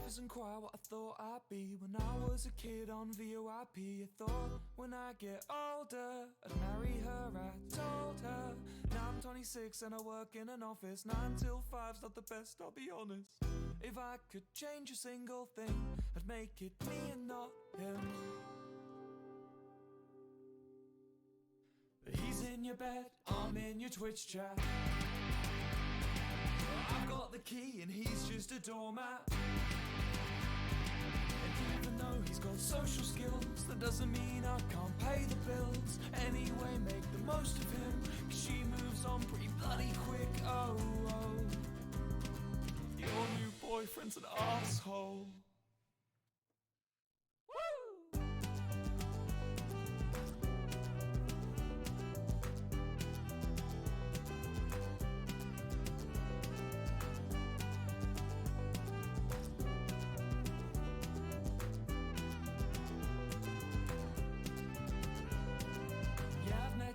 isn't quite what I thought I'd be. When I was a kid on VOIP, I thought when I get older I'd marry her. I told her now I'm 26 and I work in an office. 9 till 5's not the best, I'll be honest. If I could change a single thing, I'd make it me and not him. He's in your bed, I'm in your Twitch chat. I've got the key and he's just a doormat. And even though he's got social skills, that doesn't mean I can't pay the bills. Anyway, make the most of him, 'cause she moves on pretty bloody quick. Oh, oh, your new boyfriend's an asshole.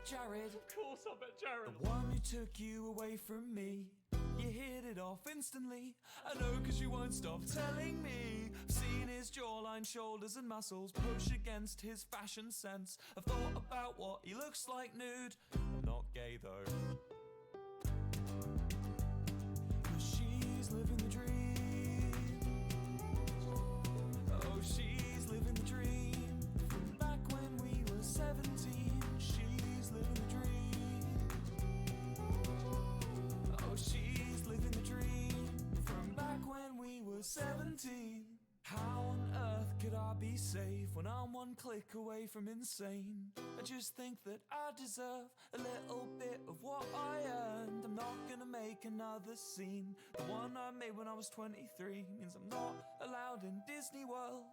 Jared, of course I met Jared. the one who took you away from me. You hit it off instantly, I know, 'cause you won't stop telling me. I've seen his jawline, shoulders and muscles push against his fashion sense. I've thought about what he looks like nude. I'm not gay though, 'cause she's living the dream. Oh, she's living the dream. From back when we were 17, she's living the dream. Oh, she's living the dream. From back when we were 17. How on earth could I be safe when I'm one click away from insane? I just think that I deserve a little bit of what I earned. I'm not gonna make another scene. The one I made when I was 23 means I'm not allowed in Disney World.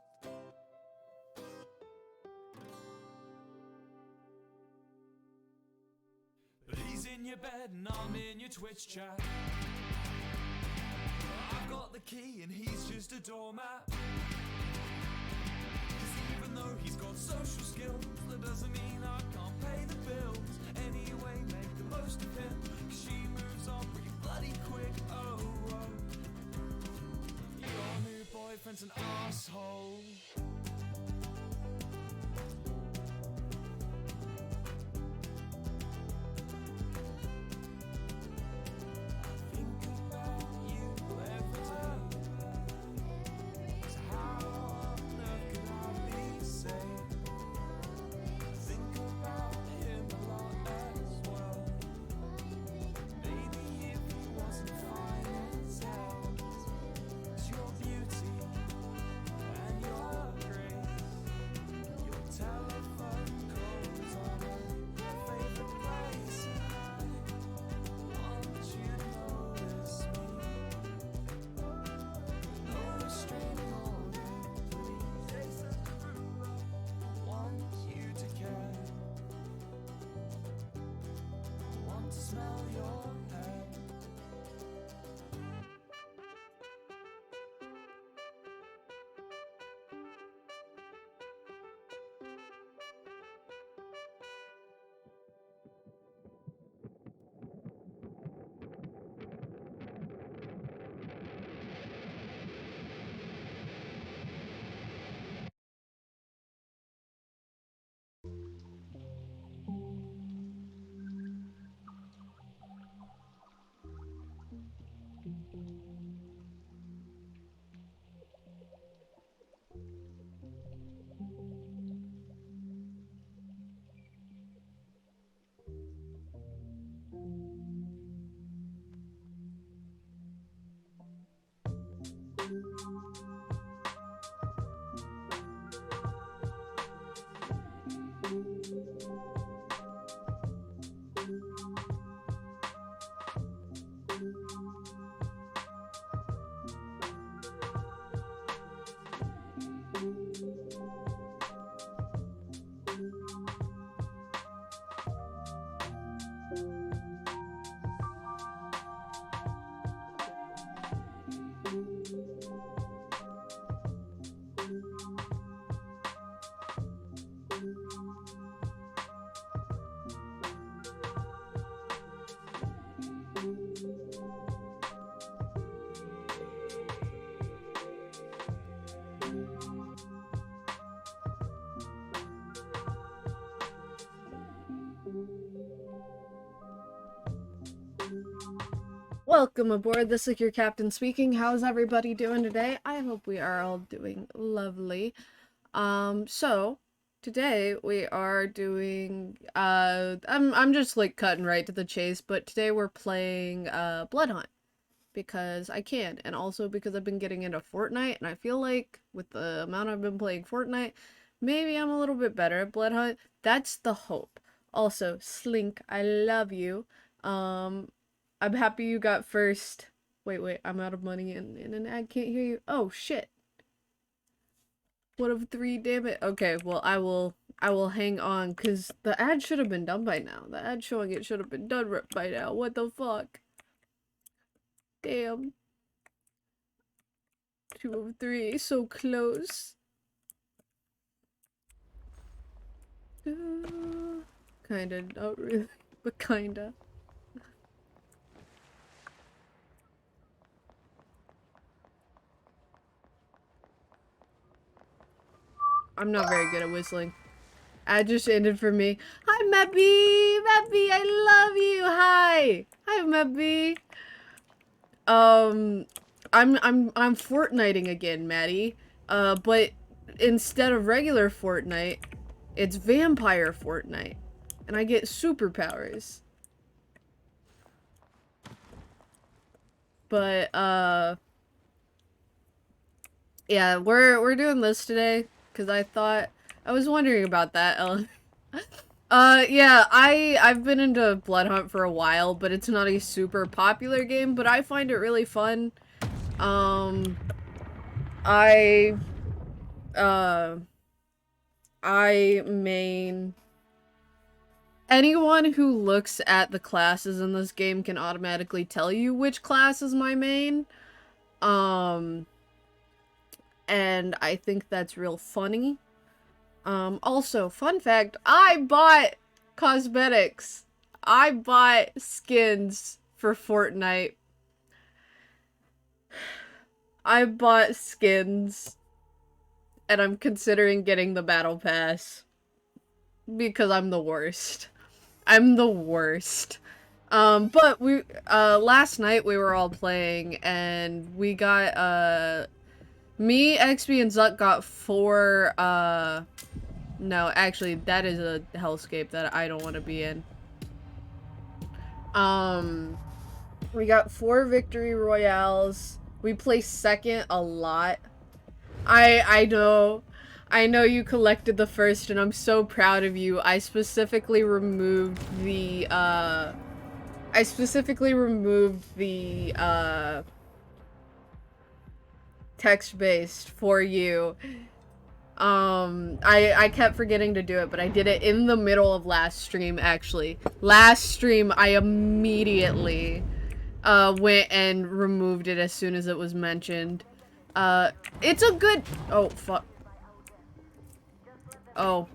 But he's in your bed and I'm in your Twitch chat. I've got the key and he's just a doormat. 'Cause even though he's got social skills, that doesn't mean I can't pay the bills. Anyway, make the most of him, 'cause she moves on pretty bloody quick. Oh, oh, your new boyfriend's an asshole. Welcome aboard, this is your captain speaking. How's everybody doing today? I hope we are all doing lovely. So today we are doing I'm just like cutting right to the chase, but today we're playing Bloodhunt because I can, and also because I've been getting into Fortnite, and I feel like with the amount I've been playing Fortnite, maybe I'm a little bit better at Bloodhunt. That's the hope. Also, Slink, I love you. I'm happy you got first. Wait, I'm out of money and an ad can't hear you. Oh shit. 1 of 3, damn it. Okay, well I will hang on, cause the ad should have been done by now. The ad showing it should have been done by now. What the fuck? Damn. 2 of 3, so close. Kinda, not really, but kinda. I'm not very good at whistling. Ad just ended for me. Hi, Meppy! Meppy, I love you! Hi! Hi, Meppy! I'm Fortniting again, Maddie. But instead of regular Fortnite, it's Vampire Fortnite. And I get superpowers. But, yeah, we're doing this today, because I was wondering about that, Ellen. Yeah, I've been into Bloodhunt for a while, but it's not a super popular game, but I find it really fun. I main... Anyone who looks at the classes in this game can automatically tell you which class is my main. And I think that's real funny. Also, fun fact, I bought cosmetics. I bought skins for Fortnite. I bought skins. And I'm considering getting the battle pass. Because I'm the worst. I'm the worst. But we, last night we were all playing, and we got, me, XB, and Zuck got 4, no, actually, that is a hellscape that I don't want to be in. We got 4 victory royales. We placed second a lot. I know you collected the first, and I'm so proud of you. I specifically removed the, text-based for you. I kept forgetting to do it, but I did it in the middle of last stream, actually. Last stream, I immediately, went and removed it as soon as it was mentioned. It's a good- oh, fuck. Oh.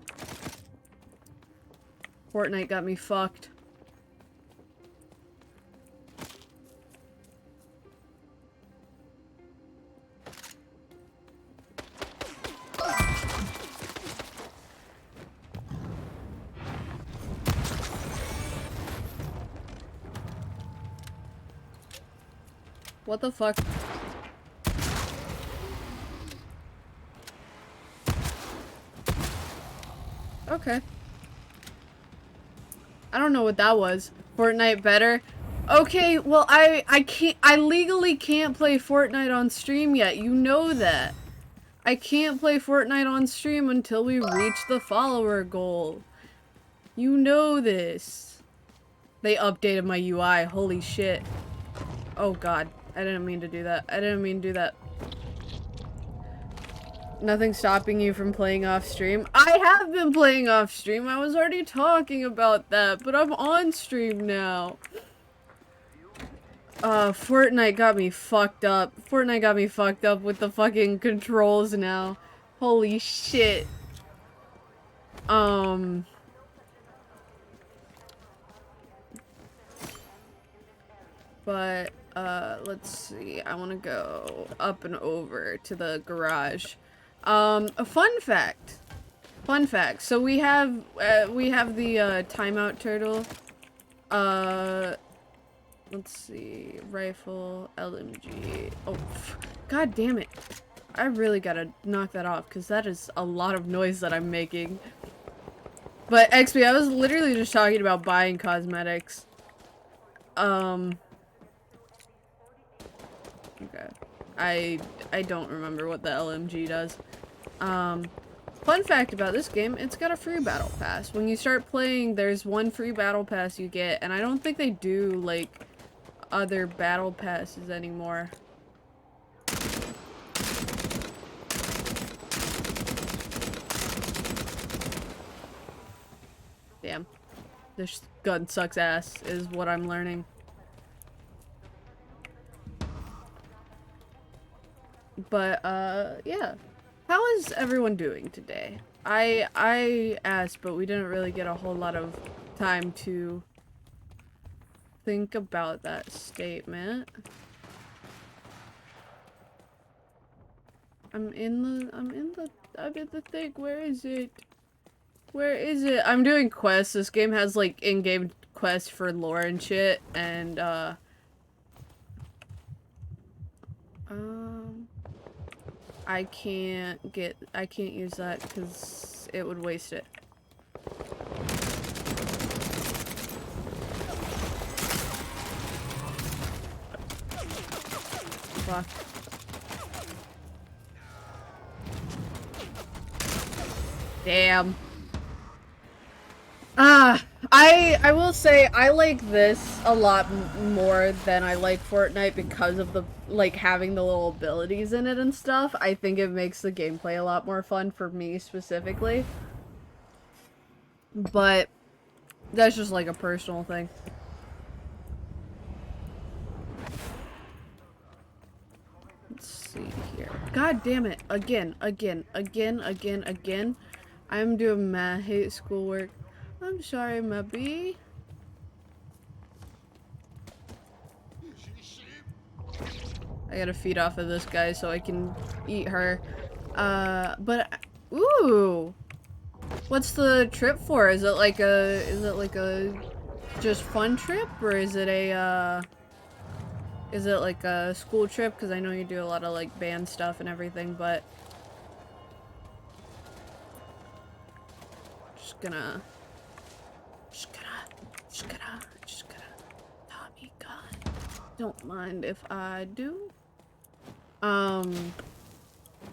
Fortnite got me fucked. What the fuck? Okay. I don't know what that was. Fortnite better? Okay, well, I legally can't play Fortnite on stream yet. You know that. I can't play Fortnite on stream until we reach the follower goal. You know this. They updated my UI. Holy shit. Oh god. I didn't mean to do that. I didn't mean to do that. Nothing stopping you from playing off stream? I have been playing off stream. I was already talking about that, but I'm on stream now. Fortnite got me fucked up. Fortnite got me fucked up with the fucking controls now. Holy shit. But, let's see. I want to go up and over to the garage. A fun fact. Fun fact. So we have the, timeout turtle. Let's see. Rifle, LMG. Oh, god damn it. I really gotta knock that off, because that is a lot of noise that I'm making. But XP, I was literally just talking about buying cosmetics. Okay. I don't remember what the LMG does. Fun fact about this game, it's got a free battle pass. When you start playing, there's one free battle pass you get, and I don't think they do, like, other battle passes anymore. Damn. This gun sucks ass, is what I'm learning. But, yeah. How is everyone doing today? I asked, but we didn't really get a whole lot of time to think about that statement. I'm in the thing. Where is it? Where is it? I'm doing quests. This game has, like, in-game quests for lore and shit, and, I can't use that because it would waste it. Fuck. Damn. I will say I like this a lot more than I like Fortnite because of the, like, having the little abilities in it and stuff. I think it makes the gameplay a lot more fun for me specifically. But that's just like a personal thing. Let's see here. God damn it. Again. I'm doing mad hate schoolwork. I'm sorry, my bee. I gotta feed off of this guy so I can eat her. Ooh! What's the trip for? Is it like a just fun trip? Or is it like a school trip? Because I know you do a lot of, like, band stuff and everything, but... Just gonna Tommy gun. Don't mind if I do.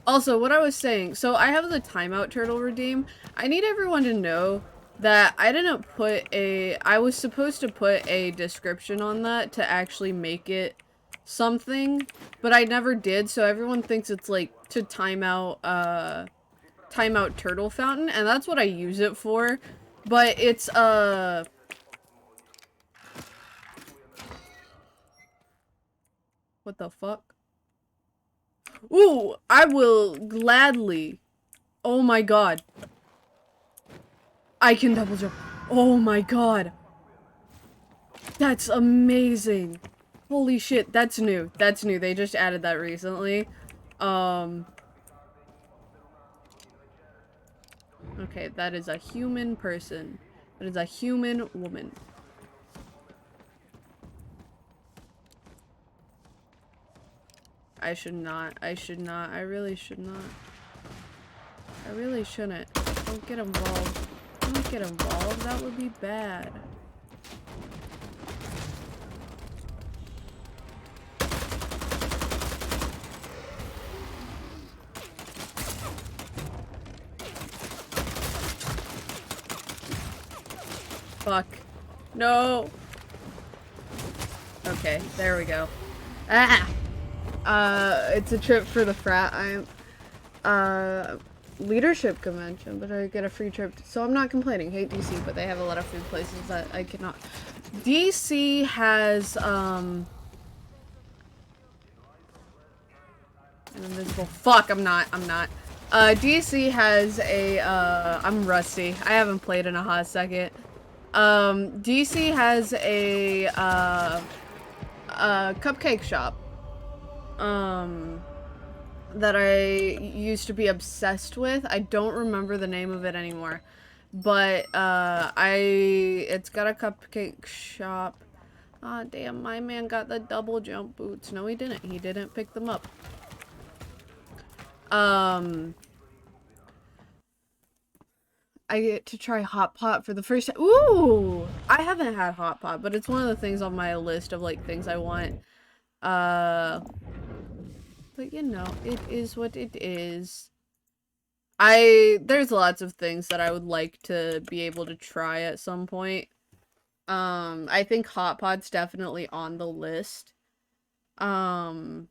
Also, what I was saying, so I have the timeout turtle redeem. I need everyone to know that I didn't put I was supposed to put a description on that to actually make it something, but I never did, so everyone thinks it's like to timeout turtle fountain, and that's what I use it for. But it's what the fuck? Ooh, I will gladly. Oh my god. I can double jump. Oh my god. That's amazing. Holy shit, that's new. That's new. They just added that recently. Okay, that is a human person. That is a human woman. I should not. I really should not. I really shouldn't. Don't get involved. Don't get involved. That would be bad. Fuck. No. Okay, there we go. Ah! It's a trip for the frat. Leadership convention, but I get a free trip. So I'm not complaining. Hate DC, but they have a lot of food places that I cannot. DC has, an invisible. Fuck, I'm not. DC has a, I'm rusty. I haven't played in a hot second. DC has a cupcake shop. That I used to be obsessed with. I don't remember the name of it anymore. But, it's got a cupcake shop. Ah, damn, my man got the double jump boots. No, he didn't. He didn't pick them up. I get to try hot pot for the first time. Ooh! I haven't had hot pot, but it's one of the things on my list of, like, things I want. But you know, it is what it is. There's lots of things that I would like to be able to try at some point. I think hot pot's definitely on the list. But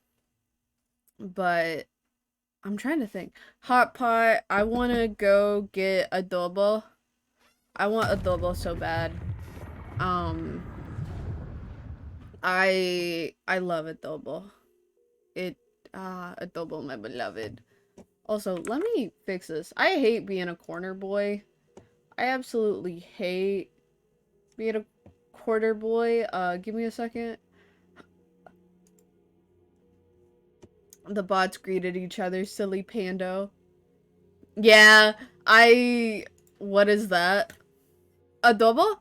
I'm trying to think. Hot pot, I want to go get adobo. I want adobo so bad. I love adobo. Adobo, my beloved. Also, let me fix this. I hate being a corner boy. I absolutely hate being a quarter boy. Give me a second. The bots greeted each other, silly pando. Yeah, what is that? Adobo?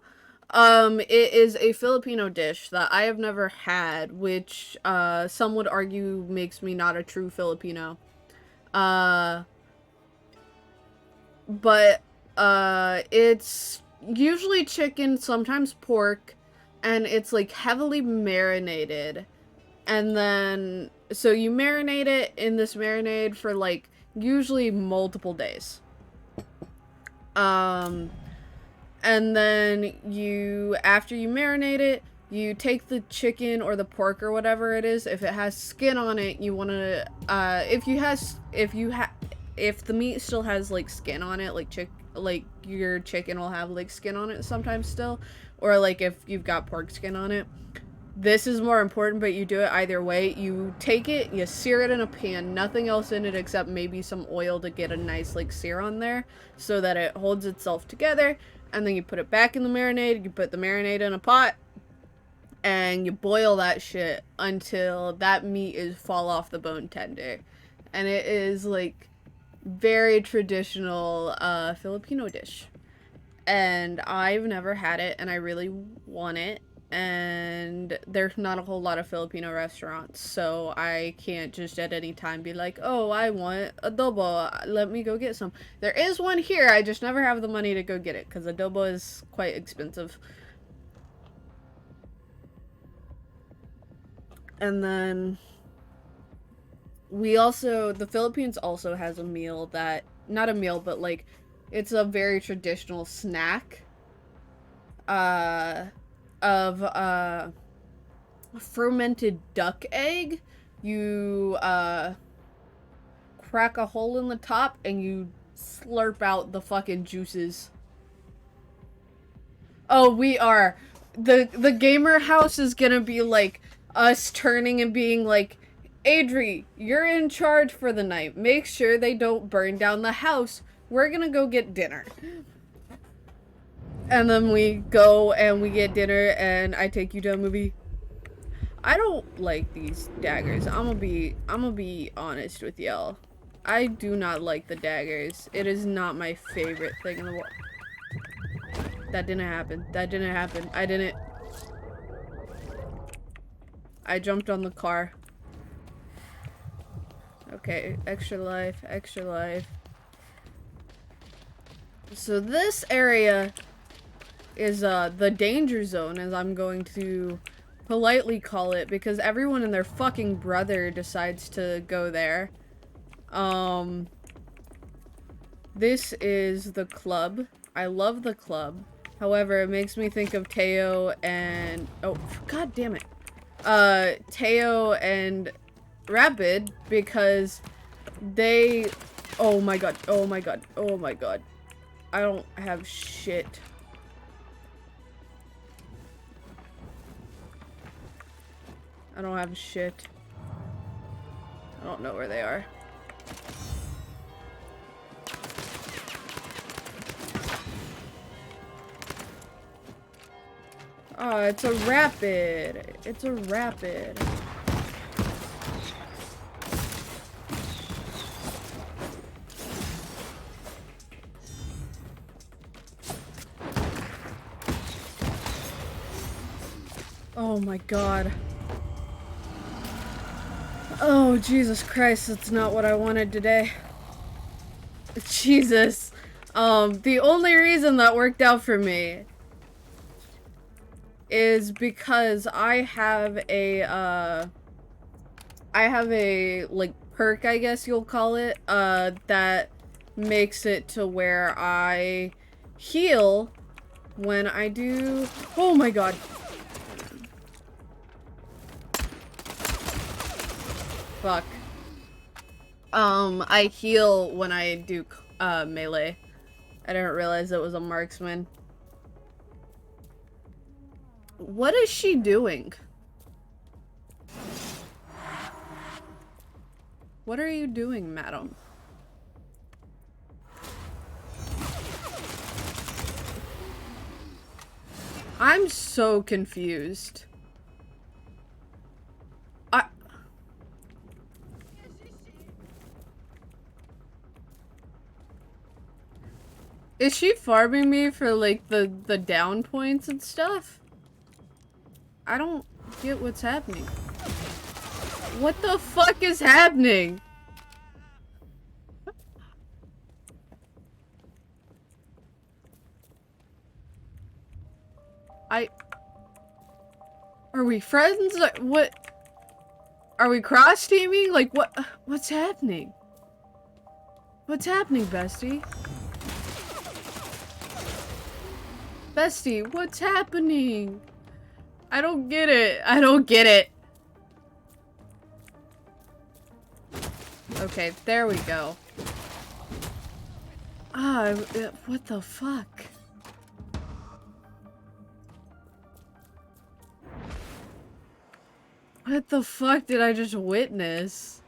It is a Filipino dish that I have never had, which, some would argue makes me not a true Filipino. But, it's usually chicken, sometimes pork, and it's, like, heavily marinated. And then, so you marinate it in this marinade for, like, usually multiple days. And then after you marinate it, you take the chicken or the pork or whatever it is. If it has skin on it, you want to, if the meat still has, like, skin on it, like your chicken will have, like, skin on it sometimes still, or, like, if you've got pork skin on it. This is more important, but you do it either way. You take it, you sear it in a pan, nothing else in it except maybe some oil to get a nice, like, sear on there so that it holds itself together. And then you put it back in the marinade, you put the marinade in a pot, and you boil that shit until that meat is fall off the bone tender. And it is, like, very traditional Filipino dish. And I've never had it, and I really want it. And there's not a whole lot of Filipino restaurants, so I can't just at any time be like, oh, I want adobo, let me go get some. There is one here, I just never have the money to go get it, because adobo is quite expensive. And then the Philippines also has a meal that, not a meal, but, like, it's a very traditional snack. Of fermented duck egg. You crack a hole in the top and you slurp out the fucking juices. Oh, we are. The gamer house is gonna be like us turning and being like, Adri, you're in charge for the night. Make sure they don't burn down the house. We're gonna go get dinner. And then we go and we get dinner and I take you to a movie. I don't like these daggers. I'm gonna be honest with y'all. I do not like the daggers. It is not my favorite thing in the world. That didn't happen. That didn't happen. I jumped on the car. Okay, extra life, extra life. So this area is the danger zone, as I'm going to politely call it, because everyone and their fucking brother decides to go there. This is the club. I love the club. However, it makes me think of Teo and... oh, god damn it. Teo and Rapid, because they... oh my god, oh my god, oh my god. I don't have shit. I don't have shit. I don't know where they are. Oh, it's a rapid. It's a rapid. Oh my god. Oh, Jesus Christ, that's not what I wanted today. Jesus. The only reason that worked out for me is because I have a, like, perk, I guess you'll call it, that makes it to where I heal when I do... Oh my god. Fuck. I heal when I do, melee. I didn't realize it was a marksman. What is she doing? What are you doing, madam? I'm so confused. Is she farming me for, like, the down points and stuff? I don't get what's happening. What the fuck is happening? Are we friends? What? Are we cross-teaming? Like, what's happening? What's happening, bestie? Bestie, what's happening? I don't get it. I don't get it. Okay, there we go. Ah, what the fuck? What the fuck did I just witness?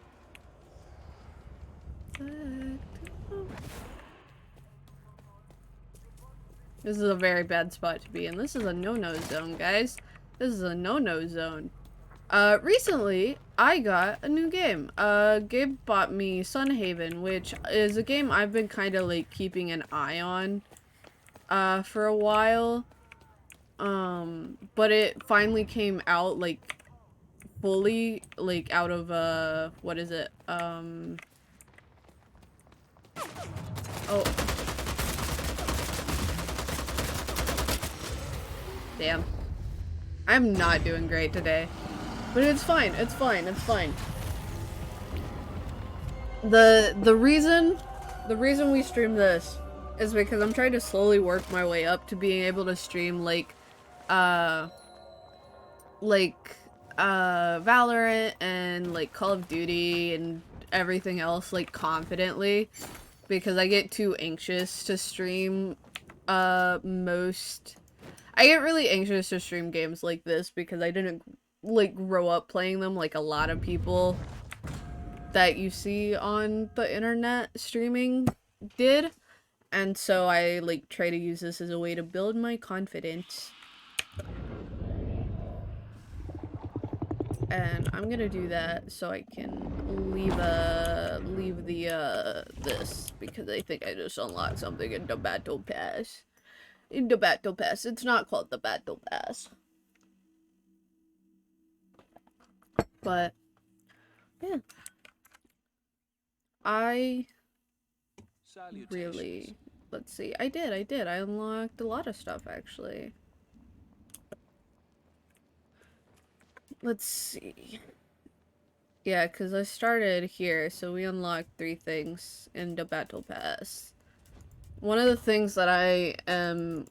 This is a very bad spot to be in. This is a no-no zone, guys. This is a no-no zone. Recently, I got a new game. Gabe bought me Sunhaven, which is a game I've been kind of, like, keeping an eye on, for a while. But it finally came out, like, fully, like, out of, what is it? Oh. Damn. I'm not doing great today. But it's fine, it's fine, it's fine. The reason we stream this is because I'm trying to slowly work my way up to being able to stream, like, Valorant and, like, Call of Duty and everything else, like, confidently. Because I get too anxious to stream, I get really anxious to stream games like this because I didn't, like, grow up playing them like a lot of people that you see on the internet streaming did. And so I, like, try to use this as a way to build my confidence. And I'm gonna do that so I can leave this, because I think I just unlocked something in the Battle Pass. In the Battle Pass. It's not called the Battle Pass. But, yeah. I really, let's see. I did. I unlocked a lot of stuff, actually. Let's see. Yeah, because I started here, so we unlocked 3 things in the Battle Pass. One of the things that I am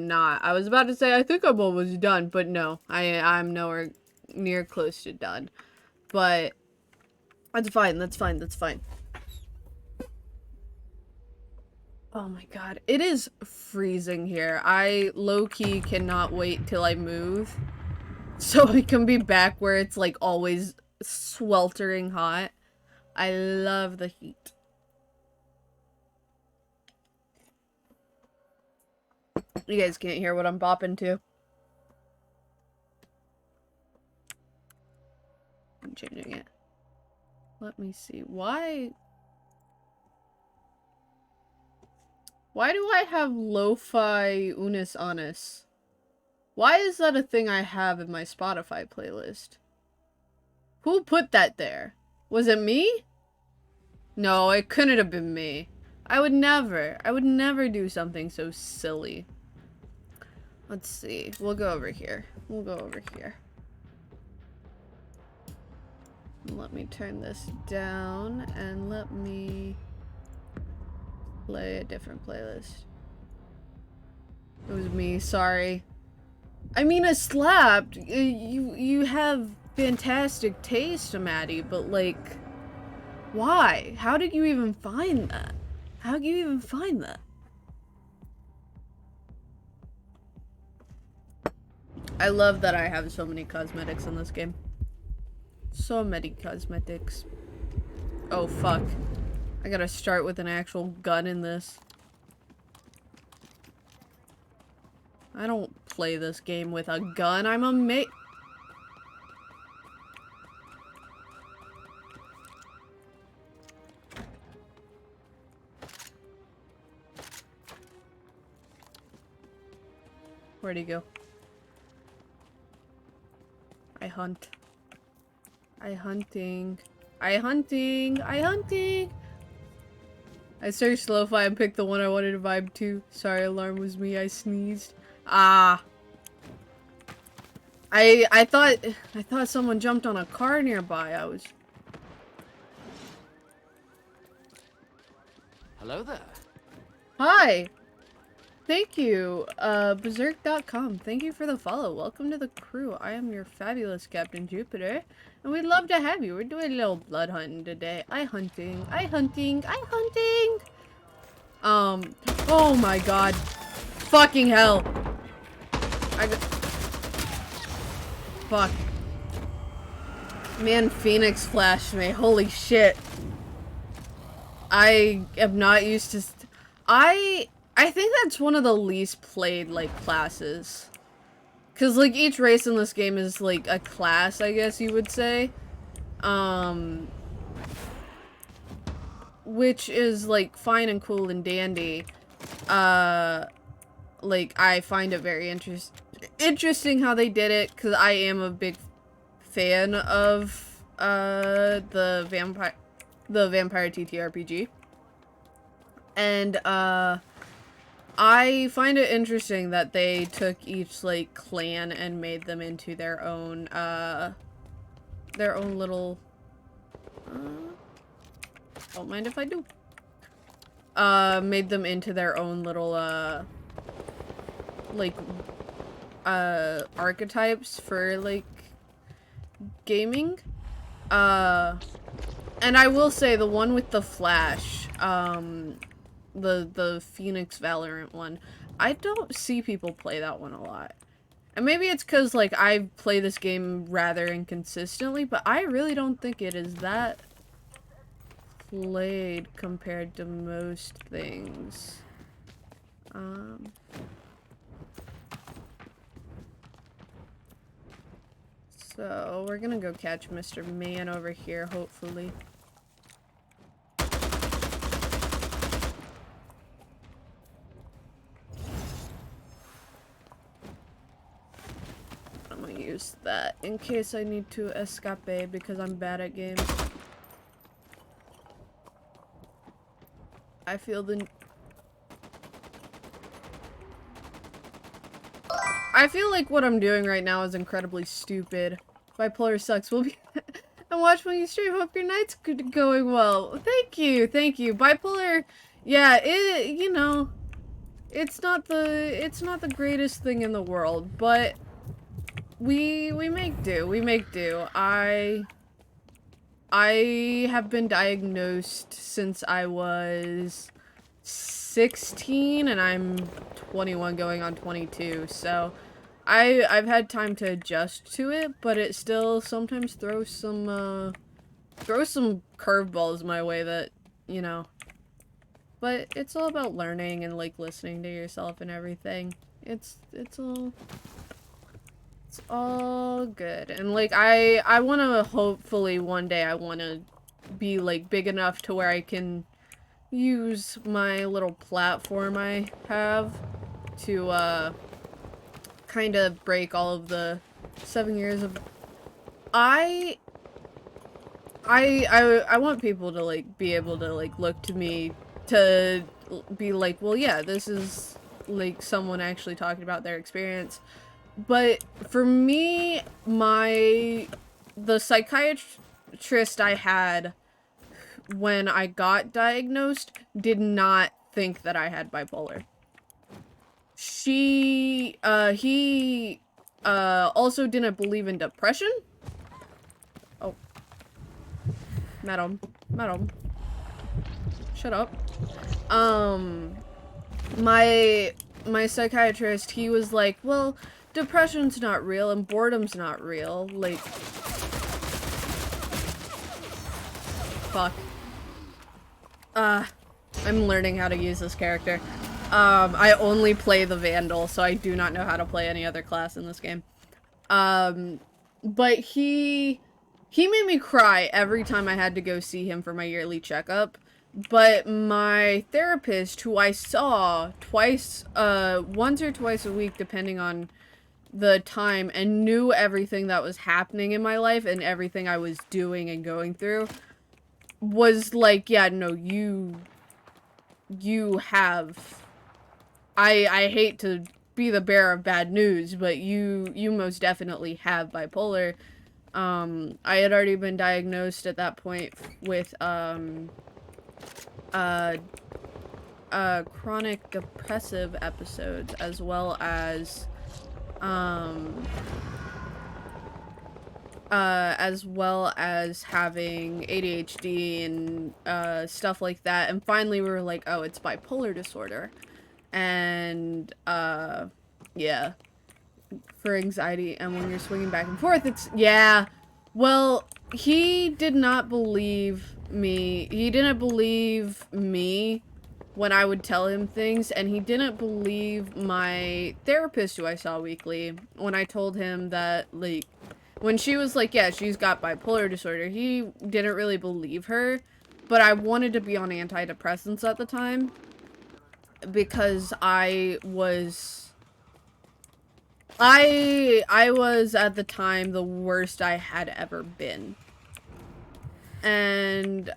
not. I was about to say I think I'm almost done, but no. I'm nowhere near close to done. But that's fine, that's fine, that's fine. Oh my god, it is freezing here. I low-key cannot wait till I move so I can be back where it's, like, always sweltering hot. I love the heat. You guys can't hear what I'm bopping to. I'm changing it. Let me see. Why do I have lo-fi unis honest? Why is that a thing I have in my Spotify playlist? Who put that there? Was it me? No, it couldn't have been me. I would never do something so silly. Let's see. We'll go over here. We'll go over here. Let me turn this down and let me play a different playlist. It was me, sorry. I mean, it slapped. You have fantastic taste, Maddie, but like, why? How did you even find that? How did you even find that? I love that I have so many cosmetics in this game. So many cosmetics. Oh, fuck. I gotta start with an actual gun in this. I don't play this game with a gun. I'm a mate. Where'd he go? I hunt. I hunting. I hunting. I hunting. I searched lo-fi and picked the one I wanted to vibe to. Sorry, alarm was me. I sneezed. Ah. I thought someone jumped on a car nearby. I was. Hello there. Hi. Thank you, Berserk.com. Thank you for the follow. Welcome to the crew. I am your fabulous Captain Jupiter, and we'd love to have you. We're doing a little blood hunting today. I hunting. Oh my god. Fucking hell. Fuck. Man, Phoenix flashed me. Holy shit. I am not used to... I think that's one of the least played, like, classes. Because, like, each race in this game is, like, a class, I guess you would say. Which is, like, fine and cool and dandy. Like, I find it very interesting how they did it, because I am a big fan of, the Vampire TTRPG. And, I find it interesting that they took each, like, clan and made them into their own little, don't mind if I do. Made them into their own little, like, archetypes for, like, gaming. And I will say, the one with the Flash, the Phoenix Valorant one, I don't see people play that one a lot. And maybe it's because, like, I play this game rather inconsistently, but I really don't think it is that played compared to most things. So, we're gonna go catch Mr. Man over here, hopefully. I'm gonna use that in case I need to escape because I'm bad at games. I feel like what I'm doing right now is incredibly stupid. Bipolar sucks. We'll be and watch when you stream. Hope your night's going well. Thank you. Bipolar, yeah, you know, it's not the greatest thing in the world, but we make do. I have been diagnosed since I was 16 and I'm 21 going on 22, so I've had time to adjust to it, but it still sometimes throws some curveballs my way that, you know. But it's all about learning and, like, listening to yourself and everything. It's all good. And, like, I want to hopefully one day I want to be, like, big enough to where I can use my little platform I have to kind of break all of the 7 years of... I want people to, like, be able to, like, look to me to be like, well, yeah, this is, like, someone actually talking about their experience. But for me, the psychiatrist I had when I got diagnosed did not think that I had bipolar. He also didn't believe in depression. Oh. Madam. Shut up. My psychiatrist, he was like, well, depression's not real and boredom's not real. Like, fuck. I'm learning how to use this character. I only play the Vandal, so I do not know how to play any other class in this game. But he made me cry every time I had to go see him for my yearly checkup. But my therapist, who I saw twice, once or twice a week, depending on the time, and knew everything that was happening in my life and everything I was doing and going through, was like, yeah, no, you have... I hate to be the bearer of bad news, but you most definitely have bipolar. I had already been diagnosed at that point with, chronic depressive episodes, as well as having ADHD and, stuff like that. And finally we were like, oh, it's bipolar disorder. And, yeah. For anxiety, and when you're swinging back and forth, it's, yeah. Well, he did not believe me. He didn't believe me when I would tell him things, and he didn't believe my therapist, who I saw weekly, when I told him that, like, when she was like, yeah, she's got bipolar disorder, he didn't really believe her, but I wanted to be on antidepressants at the time, because I was at the time the worst I had ever been. And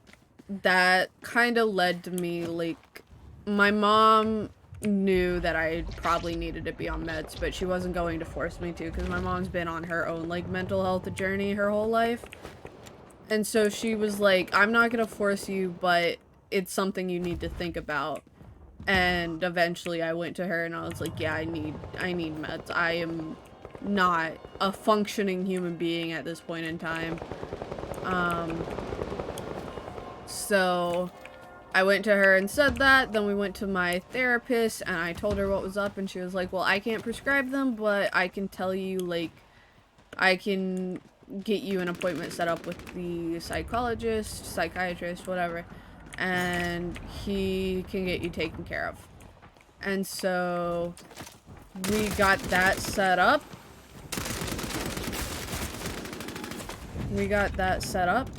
that kind of led to me, like, my mom knew that I probably needed to be on meds, but she wasn't going to force me to, because my mom's been on her own, like, mental health journey her whole life. And so she was like, I'm not gonna force you, but it's something you need to think about. And eventually I went to her and I was like, yeah, I need meds. I am not a functioning human being at this point in time. So I went to her and said that. Then we went to my therapist and I told her what was up, and she was like, well, I can't prescribe them, but I can tell you, like, I can get you an appointment set up with the psychiatrist, whatever, and he can get you taken care of. And so we got that set up. We got that set up.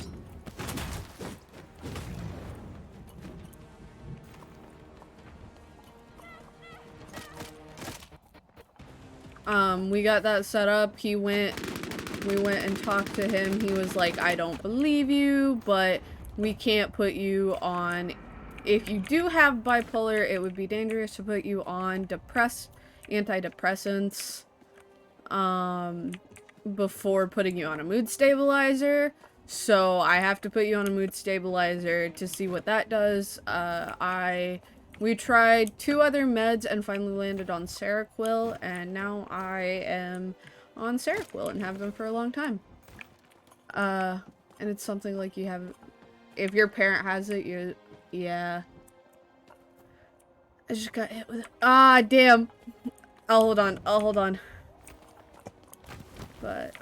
We went and talked to him. He was like, I don't believe you, but we can't put you on, if you do have bipolar, it would be dangerous to put you on antidepressants, before putting you on a mood stabilizer. So I have to put you on a mood stabilizer to see what that does. We tried 2 other meds and finally landed on Seroquel, and now I am on Seroquel and have been for a long time. And it's something like you have, if your parent has it, yeah. I just got hit with it. Ah, damn. I'll hold on. But...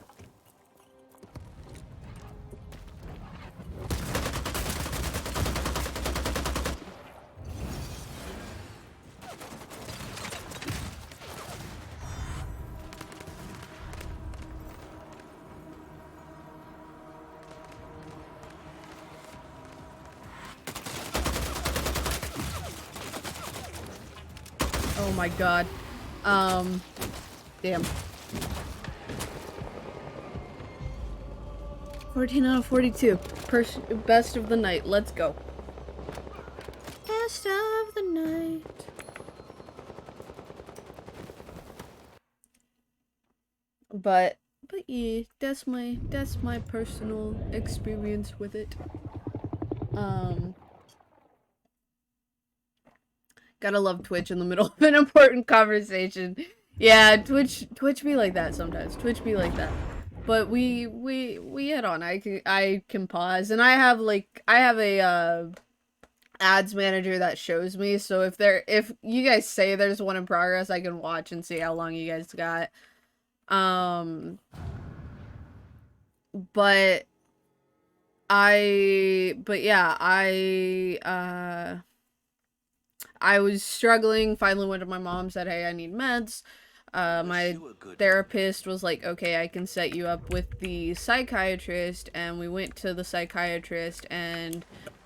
oh my god. Damn. 14 out of 42. Best of the night. Let's go. Best of the night. But yeah, that's my personal experience with it. Gotta love Twitch in the middle of an important conversation. Yeah, Twitch be like that sometimes. Twitch be like that. But we head on. I can pause, and I have a ads manager that shows me. So if you guys say there's one in progress, I can watch and see how long you guys got. But yeah, I was struggling. Finally went to my mom, said, hey, I need meds. My therapist was like, okay, I can set you up with the psychiatrist. And we went to the psychiatrist, and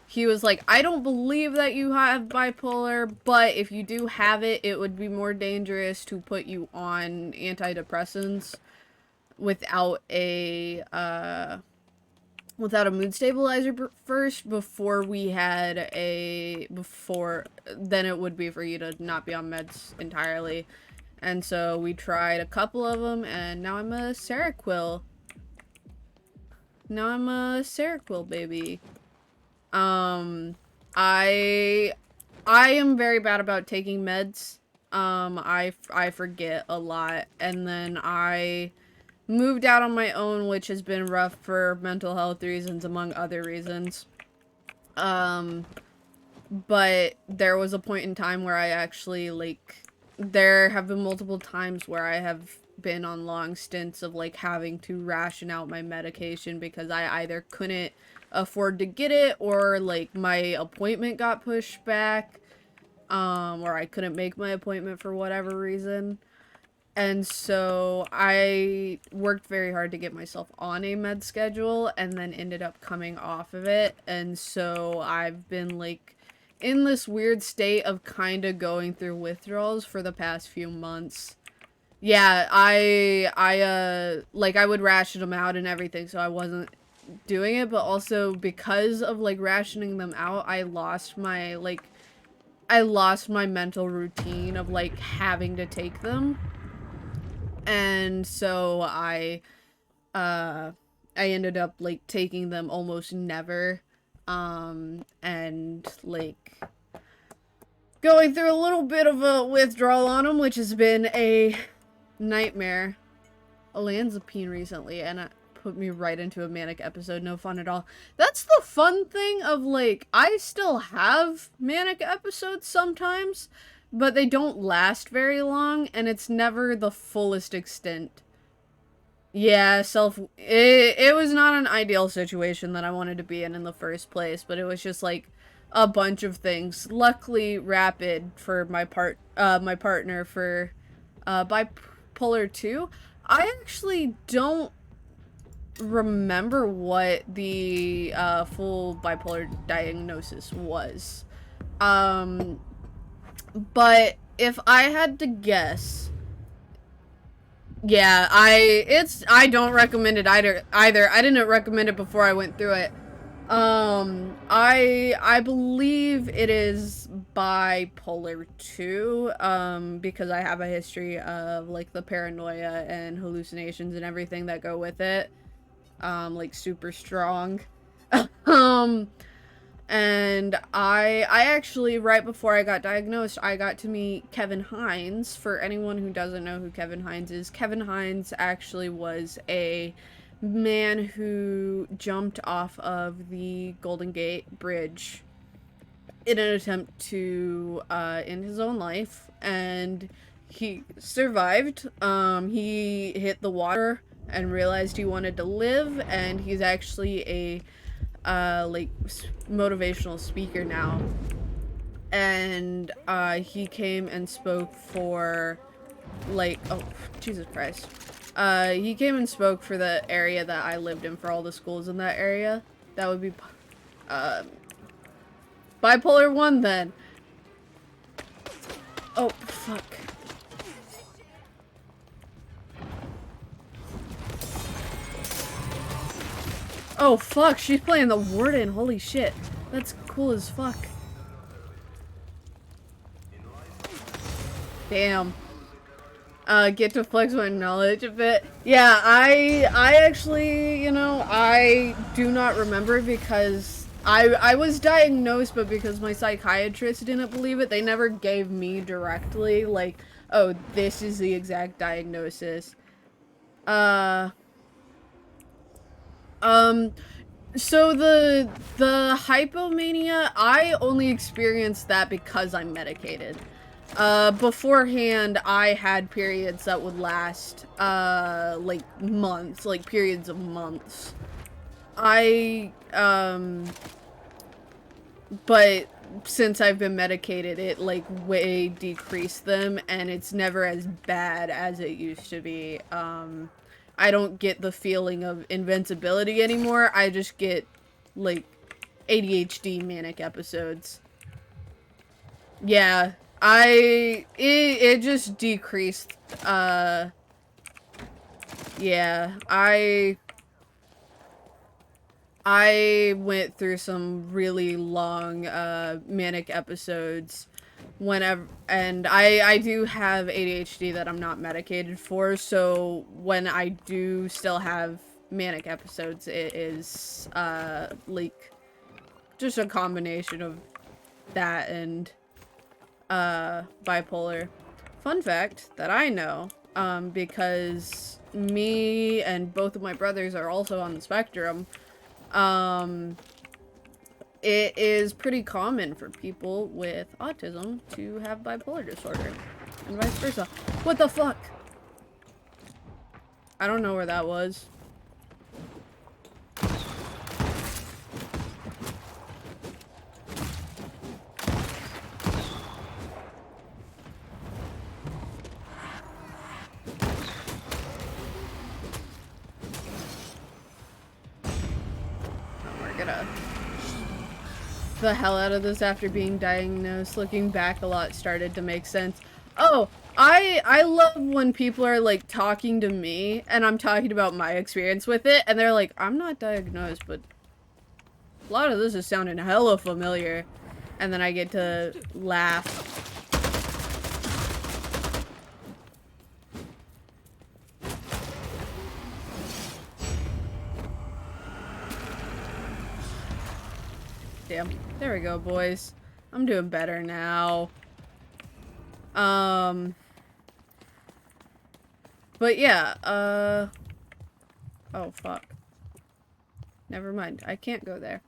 he was like, I don't believe that you have bipolar, but if you do have it, it would be more dangerous to put you on antidepressants without a mood stabilizer first before then it would be for you to not be on meds entirely. And so we tried a couple of them, and now I'm a Seroquel. Baby. I am very bad about taking meds. I forget a lot, and then I moved out on my own, which has been rough for mental health reasons, among other reasons. But there was a point in time where I actually, there have been multiple times where I have been on long stints of, having to ration out my medication because I either couldn't afford to get it, or, my appointment got pushed back, or I couldn't make my appointment for whatever reason. And so I worked very hard to get myself on a med schedule, and then ended up coming off of it. And so I've been, in this weird state of kind of going through withdrawals for the past few months. Yeah, I would ration them out and everything, so I wasn't doing it, but also because of, rationing them out, I lost my mental routine of, having to take them. And so I ended up, taking them almost never, and, going through a little bit of a withdrawal on them, which has been a nightmare. Olanzapine recently, and it put me right into a manic episode. No fun at all. That's the fun thing of, I still have manic episodes sometimes, but they don't last very long, and it's never the fullest extent. Yeah, it was not an ideal situation that I wanted to be in the first place, but it was just, a bunch of things. Luckily, rapid for my partner for, bipolar 2. I actually don't remember what the, full bipolar diagnosis was. But if I had to guess, yeah, I don't recommend it either. I didn't recommend it before I went through it. I believe it is bipolar 2, because I have a history of, the paranoia and hallucinations and everything that go with it, super strong. And I actually, right before I got diagnosed, I got to meet Kevin Hines. For anyone who doesn't know who Kevin Hines is, Kevin Hines actually was a man who jumped off of the Golden Gate Bridge in an attempt to end his own life, and he survived. He hit the water and realized he wanted to live, and he's actually a motivational speaker now. And he came and spoke for oh, Jesus Christ. He came and spoke for the area that I lived in, for all the schools in that area. That would be bipolar 1 then. Oh, fuck. Oh, fuck. She's playing the warden. Holy shit. That's cool as fuck. Damn. Get to flex my knowledge a bit. Yeah, I actually, you know, I do not remember because I was diagnosed, but because my psychiatrist didn't believe it, they never gave me directly, like, oh, this is the exact diagnosis. So the hypomania, I only experienced that because I'm medicated. Beforehand, I had periods that would last, like, months, like, periods of months. But since I've been medicated, it, like, way decreased them, and it's never as bad as it used to be. I don't get the feeling of invincibility anymore, I just get, like, ADHD manic episodes. Yeah. It just decreased, yeah, I went through some really long, manic episodes whenever, and I do have ADHD that I'm not medicated for, so when I do still have manic episodes, it is, like, just a combination of that and bipolar. Fun fact that I know, because me and both of my brothers are also on the spectrum, it is pretty common for people with autism to have bipolar disorder, and vice versa. What the fuck? I don't know where that was. The hell out of this after being diagnosed. Looking back, a lot started to make sense. Oh, I love when people are, like, talking to me and I'm talking about my experience with it and they're like, I'm not diagnosed, but a lot of this is sounding hella familiar, and then I get to laugh. Damn. There we go, boys. I'm doing better now. But yeah, oh, fuck. Never mind. I can't go there.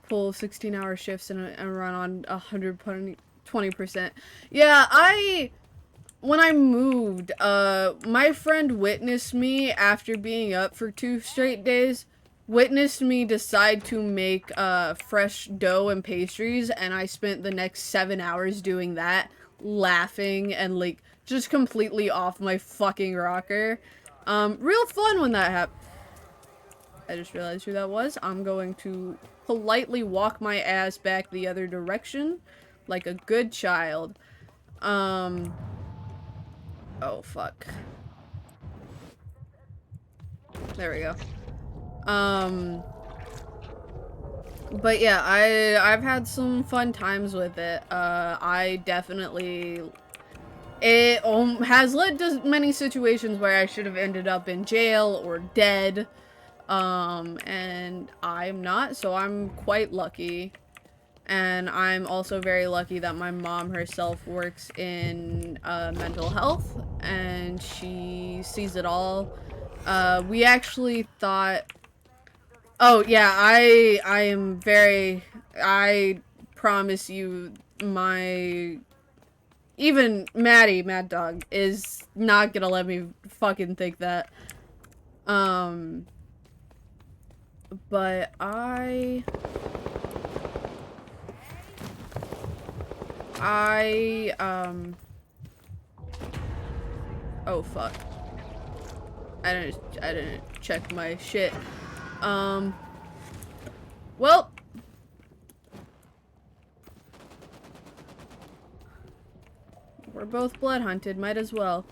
Pull 16-hour shifts and run on 120%. Yeah, when I moved, my friend witnessed me after being up for 2 straight days. Witnessed me decide to make fresh dough and pastries, and I spent the next 7 hours doing that, laughing and, like, just completely off my fucking rocker. Real fun when that happened. I just realized who that was. I'm going to politely walk my ass back the other direction like a good child. Oh, fuck. There we go. But yeah, I've had some fun times with it. I definitely... It has led to many situations where I should have ended up in jail or dead. And I'm not, so I'm quite lucky. And I'm also very lucky that my mom herself works in mental health, and she sees it all. We actually thought... Oh, yeah, I am very... I promise you, even Maddie, Mad Dog, is not gonna let me fucking think that. But oh, fuck. I didn't check my shit. Well, we're both blood hunted, might as well.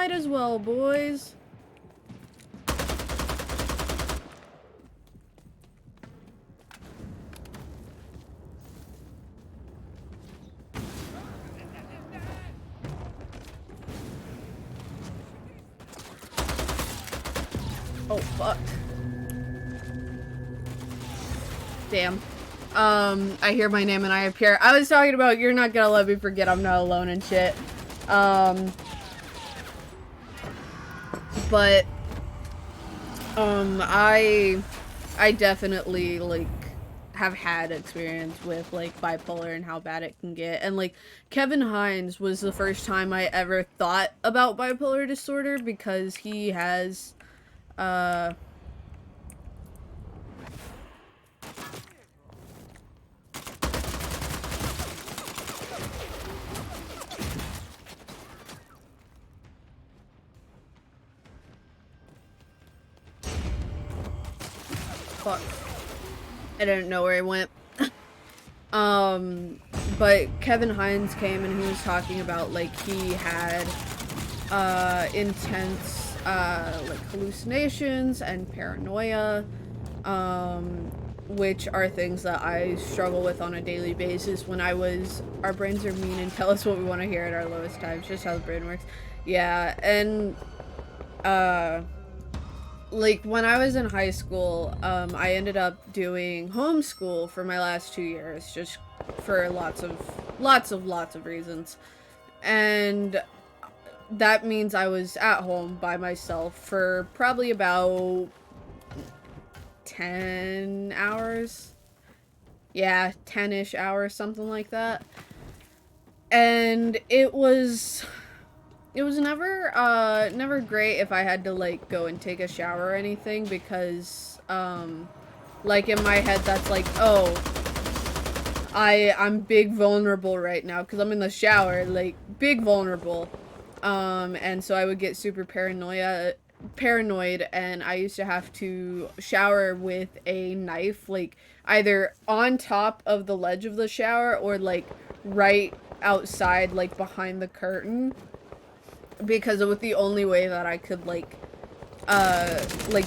might as well, boys. Oh, fuck. Damn. I hear my name and I appear. I was talking about you're not gonna let me forget I'm not alone and shit. But, I definitely, like, have had experience with, like, bipolar and how bad it can get. And, like, Kevin Hines was the first time I ever thought about bipolar disorder because he has, fuck. I didn't know where he went. But Kevin Hines came and he was talking about, like, he had, intense, like, hallucinations and paranoia, which are things that I struggle with on a daily basis. When I was, our brains are mean and tell us what we want to hear at our lowest times, just how the brain works. Yeah, and, like, when I was in high school, I ended up doing homeschool for my last 2 years, just for lots of reasons. And that means I was at home by myself for probably about 10 hours. Yeah, 10-ish hours, something like that. And it was never great if I had to, like, go and take a shower or anything because, like, in my head that's like, oh, I'm big vulnerable right now because I'm in the shower, like, big vulnerable. And so I would get super paranoid, and I used to have to shower with a knife, like, either on top of the ledge of the shower or, like, right outside, like, behind the curtain. Because it was the only way that I could, like,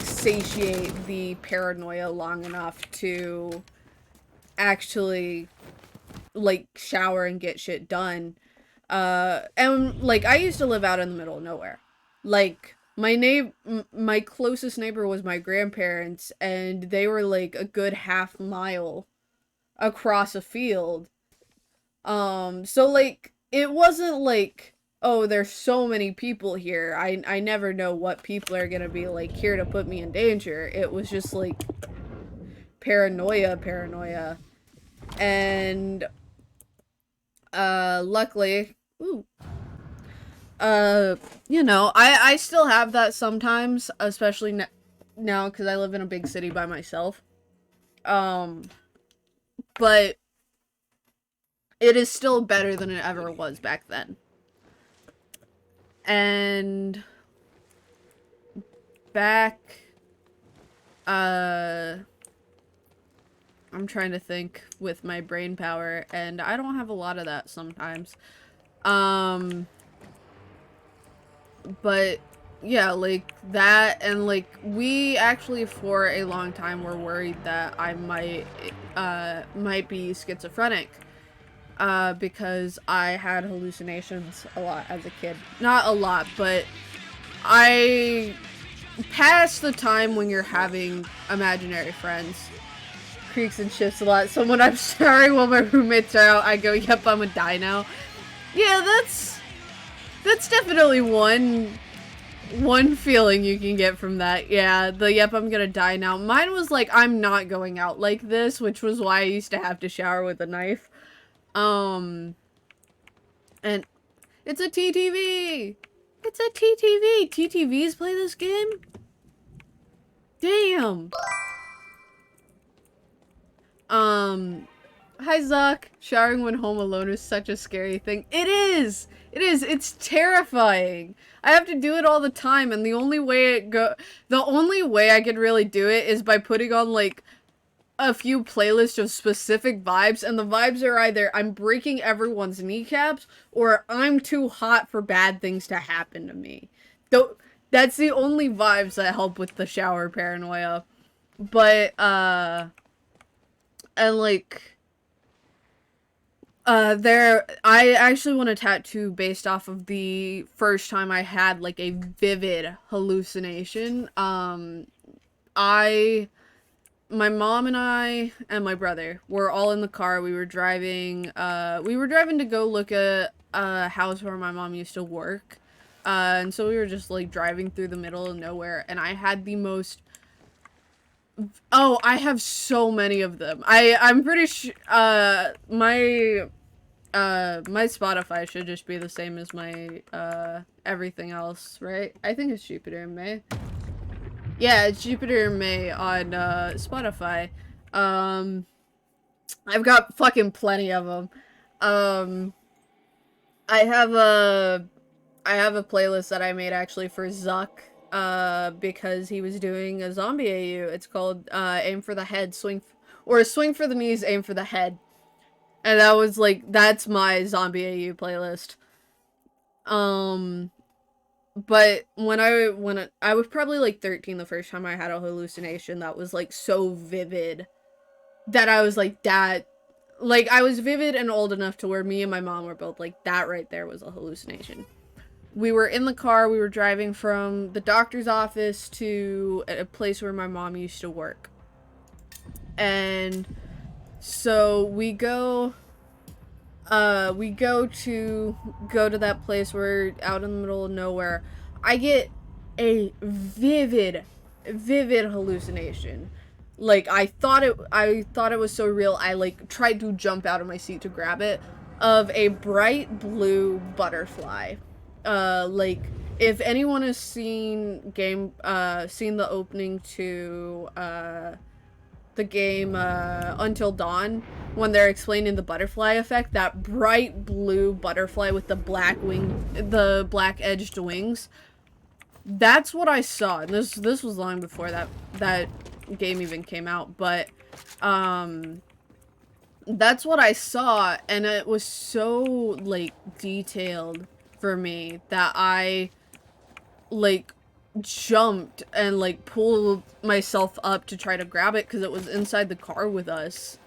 satiate the paranoia long enough to actually, like, shower and get shit done. And, like, I used to live out in the middle of nowhere. Like, my closest neighbor was my grandparents, and they were, like, a good half mile across a field. So, like, it wasn't like, oh, there's so many people here. I never know what people are gonna be, like, here to put me in danger. It was just, like, paranoia. And, luckily, you know, I still have that sometimes, especially now, because I live in a big city by myself. But it is still better than it ever was back then. And back, I'm trying to think with my brain power, and I don't have a lot of that sometimes. But yeah, like that, and like we actually for a long time were worried that I might be schizophrenic. Because I had hallucinations a lot as a kid. Not a lot, but I past the time when you're having imaginary friends. Creaks and shifts a lot. So when I'm showering while my roommates are out, I go, yep, I'm gonna die now. Yeah, that's definitely one feeling you can get from that. Yeah, the yep, I'm gonna die now. Mine was like, I'm not going out like this, which was why I used to have to shower with a knife. And it's a TTV! It's a TTV! TTVs play this game? Damn! Hi Zuck. Showering when home alone is such a scary thing. It is! It is! It's terrifying! I have to do it all the time, and the only way I could really do it is by putting on, like, a few playlists of specific vibes, and the vibes are either I'm breaking everyone's kneecaps or I'm too hot for bad things to happen to me. That's the only vibes that help with the shower paranoia. But, and like, I actually want a tattoo based off of the first time I had, like, a vivid hallucination. My mom and I and my brother were all in the car. We were driving to go look at a house where my mom used to work. And so we were just, like, driving through the middle of nowhere, and I had the most... Oh, I have so many of them. I'm pretty sure, my Spotify should just be the same as my, everything else, right? I think it's Jupiter and May. Yeah, it's Jupiter and May on, Spotify. I've got fucking plenty of them. I have a playlist that I made actually for Zuck, because he was doing a zombie AU. It's called, Aim for the Head, Swing for the Knees, Aim for the Head. And that was, like, that's my zombie AU playlist. But when I was probably, like, 13 the first time I had a hallucination that was, like, so vivid that I was like, that, like, I was vivid and old enough to where me and my mom were both like, that right there was a hallucination. We were in the car, we were driving from the doctor's office to a place where my mom used to work. And so we go to that place. We're out in the middle of nowhere. I get a vivid hallucination. Like, I thought it was so real, I, like, tried to jump out of my seat to grab it, of a bright blue butterfly. Like, if anyone has seen the opening to, the game, Until Dawn, when they're explaining the butterfly effect, that bright blue butterfly with the black edged wings, that's what I saw. And this was long before that game even came out, but, that's what I saw, and it was so, like, detailed for me that I, like, jumped and, like, pulled myself up to try to grab it because it was inside the car with us.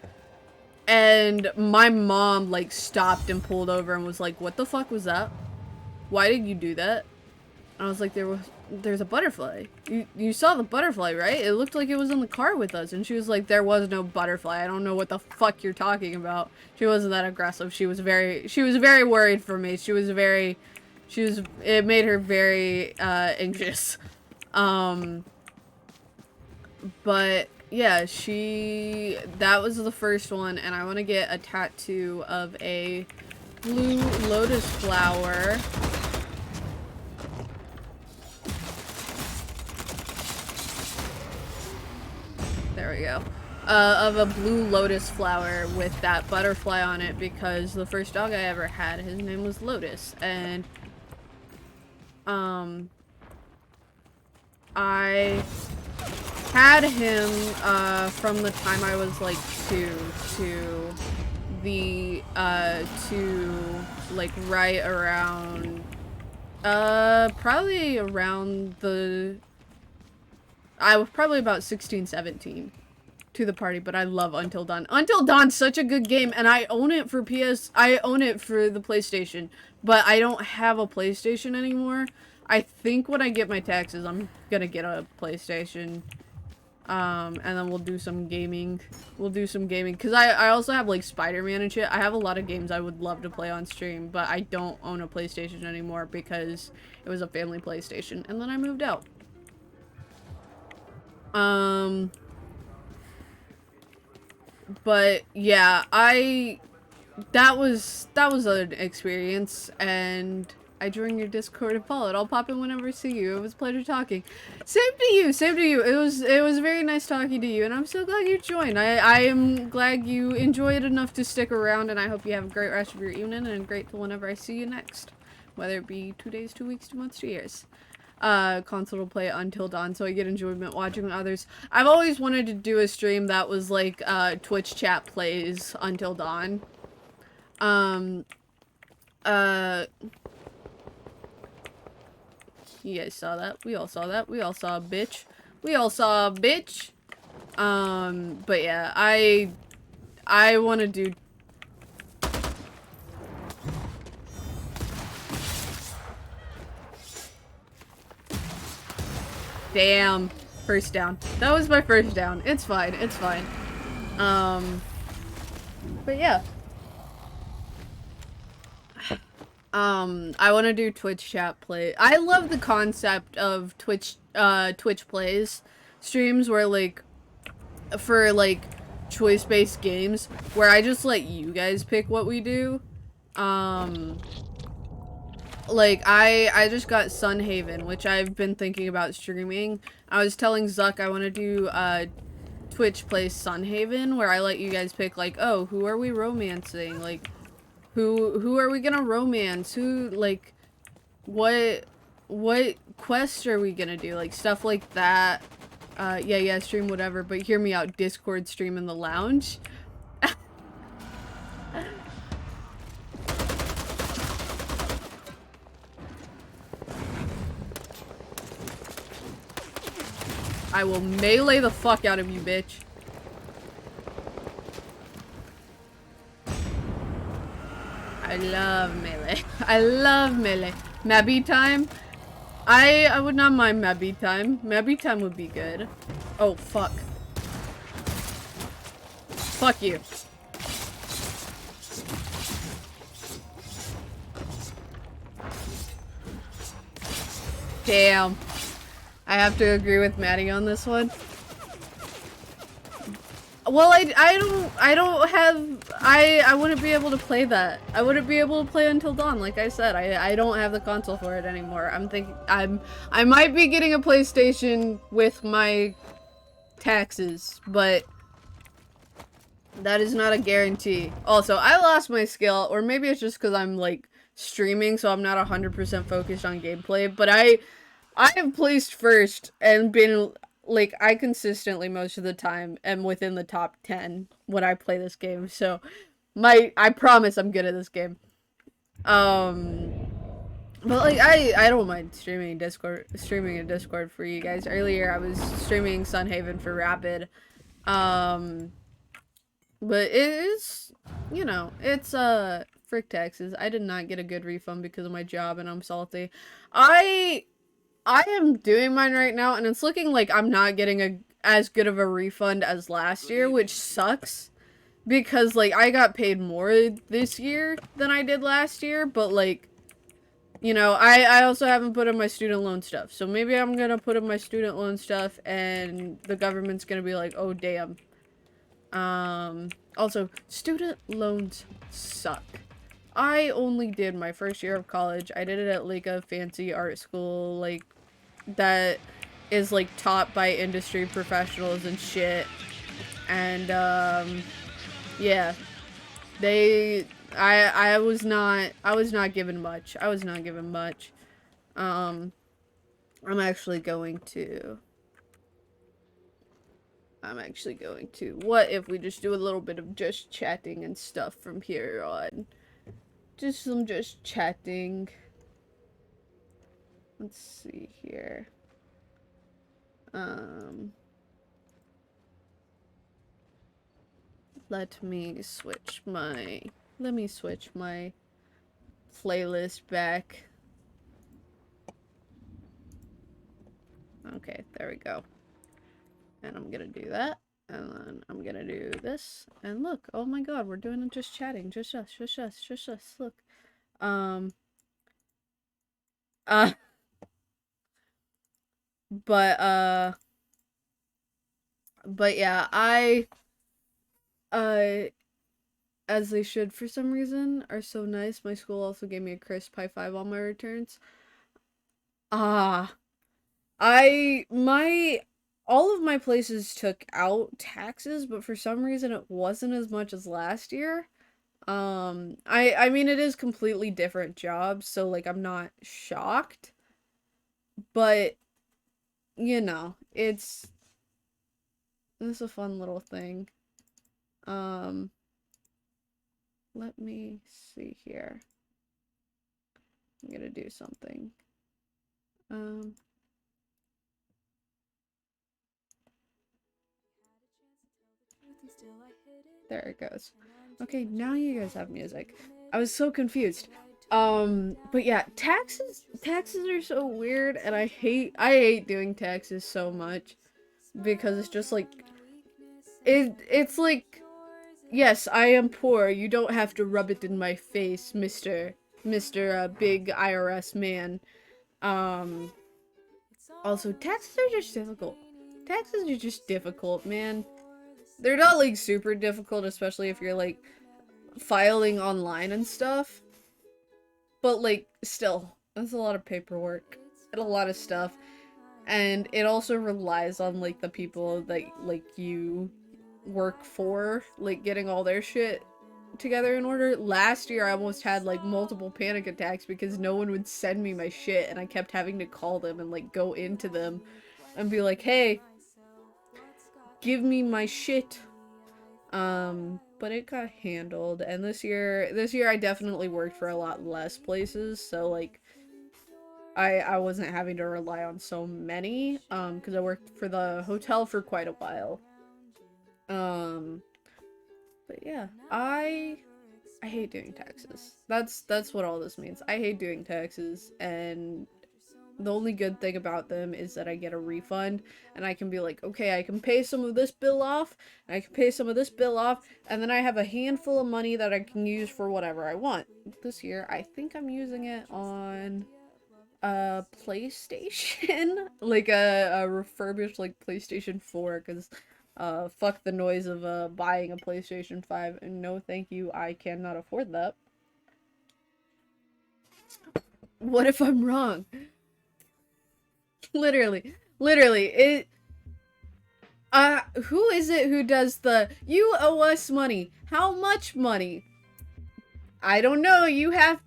And my mom, like, stopped and pulled over and was like, "What the fuck was that? Why did you do that?" And I was like, there's a butterfly. You saw the butterfly, right? It looked like it was in the car with us. And she was like, "There was no butterfly. I don't know what the fuck you're talking about." She wasn't that aggressive. She was very worried for me. It made her very, anxious. But yeah, that was the first one, and I want to get a tattoo of a blue lotus flower. There we go. Of a blue lotus flower with that butterfly on it, because the first dog I ever had, his name was Lotus, and I had him from the time I was like 2 to like right around probably around I was probably about 16, 17 to the party, but I love Until Dawn. Until Dawn's such a good game, and I own it for the PlayStation, but I don't have a PlayStation anymore. I think when I get my taxes, I'm gonna get a PlayStation, and then we'll do some gaming. Because I also have, like, Spider-Man and shit. I have a lot of games I would love to play on stream, but I don't own a PlayStation anymore because it was a family PlayStation, and then I moved out. But yeah, that was an experience, and I joined your Discord and followed. I'll pop in whenever I see you. It was a pleasure talking. Same to you. It was very nice talking to you, and I'm so glad you joined. I am glad you enjoyed enough to stick around, and I hope you have a great rest of your evening, and grateful whenever I see you next. Whether it be 2 days, 2 weeks, 2 months, 2 years. Console to play Until Dawn, so I get enjoyment watching others. I've always wanted to do a stream that was like, Twitch chat plays Until Dawn. You guys saw that. We all saw that. We all saw a bitch. We all saw a bitch. But yeah, I want to do... Damn. First down. That was my first down. It's fine. It's fine. But yeah. I want to do Twitch chat play. I love the concept of Twitch plays streams where, like, for, like, choice-based games, where I just let you guys pick what we do. Like, I just got Sunhaven, which I've been thinking about streaming. I was telling Zuck I want to do, Twitch plays Sunhaven, where I let you guys pick, like, oh, who are we romancing? Like, who are we gonna romance? Who, like, what quest are we gonna do? Like, stuff like that. Yeah, stream whatever, but hear me out, Discord stream in the lounge. I will melee the fuck out of you, bitch. I love melee. I love melee. Mabby time? I would not mind Mabby time. Mabby time would be good. Oh, fuck. Fuck you. Damn. I have to agree with Maddie on this one. Well, I wouldn't be able to play that. I wouldn't be able to play Until Dawn, like I said. I don't have the console for it anymore. I might be getting a PlayStation with my taxes, but that is not a guarantee. Also, I lost my skill, or maybe it's just because I'm, like, streaming, so I'm not 100% focused on gameplay, but I have placed first and been, like, I consistently most of the time am within the top 10 when I play this game, so I promise I'm good at this game. But, like, I don't mind streaming in Discord for you guys. Earlier I was streaming Sunhaven for Rapid. But it is, you know, it's frick taxes. I did not get a good refund because of my job and I'm salty. I am doing mine right now, and it's looking like I'm not getting as good of a refund as last year, which sucks. Because, like, I got paid more this year than I did last year, but, like, you know, I also haven't put in my student loan stuff. So maybe I'm gonna put in my student loan stuff, and the government's gonna be like, oh, damn. Also, student loans suck. I only did my first year of college. I did it at, like, a fancy art school, like, that is, like, taught by industry professionals and shit. And, yeah. I was not given much. I was not given much. I'm actually going to, what if we just do a little bit of just chatting and stuff from here on? Just some chatting. Let's see here. Let me switch my playlist back. Okay, there we go. And I'm gonna do that. And then I'm gonna do this. And look, oh my god, we're doing just chatting. Just us. Look. But yeah, as they should for some reason, are so nice. My school also gave me a crisp high five on my returns. All of my places took out taxes, but for some reason it wasn't as much as last year. I mean, it is completely different jobs, so, like, I'm not shocked. But, you know, it's a fun little thing. Let me see here. I'm gonna do something. There it goes. Okay, now you guys have music. I was so confused. But yeah, taxes are so weird, and I hate doing taxes so much because it's just like it's like, yes, I am poor. You don't have to rub it in my face, Mr. Big IRS man. Also, taxes are just difficult. Taxes are just difficult, man. They're not like super difficult, especially if you're like filing online and stuff. But like, still, that's a lot of paperwork and a lot of stuff. And it also relies on like the people that like you work for, like getting all their shit together in order. Last year I almost had like multiple panic attacks because no one would send me my shit, and I kept having to call them and like go into them and be like, hey, give me my shit. But it got handled, and this year I definitely worked for a lot less places, so like I wasn't having to rely on so many, because I worked for the hotel for quite a while. But yeah, I hate doing taxes. That's what all this means. I hate doing taxes, and the only good thing about them is that I get a refund, and I can be like, okay, I can pay some of this bill off, and I can pay some of this bill off, and then I have a handful of money that I can use for whatever I want. This year, I think I'm using it on a PlayStation, like a refurbished like PlayStation 4, because fuck the noise of buying a PlayStation 5, and no thank you, I cannot afford that. What if I'm wrong? Literally, it, who is it who does the, you owe us money, how much money? I don't know, you have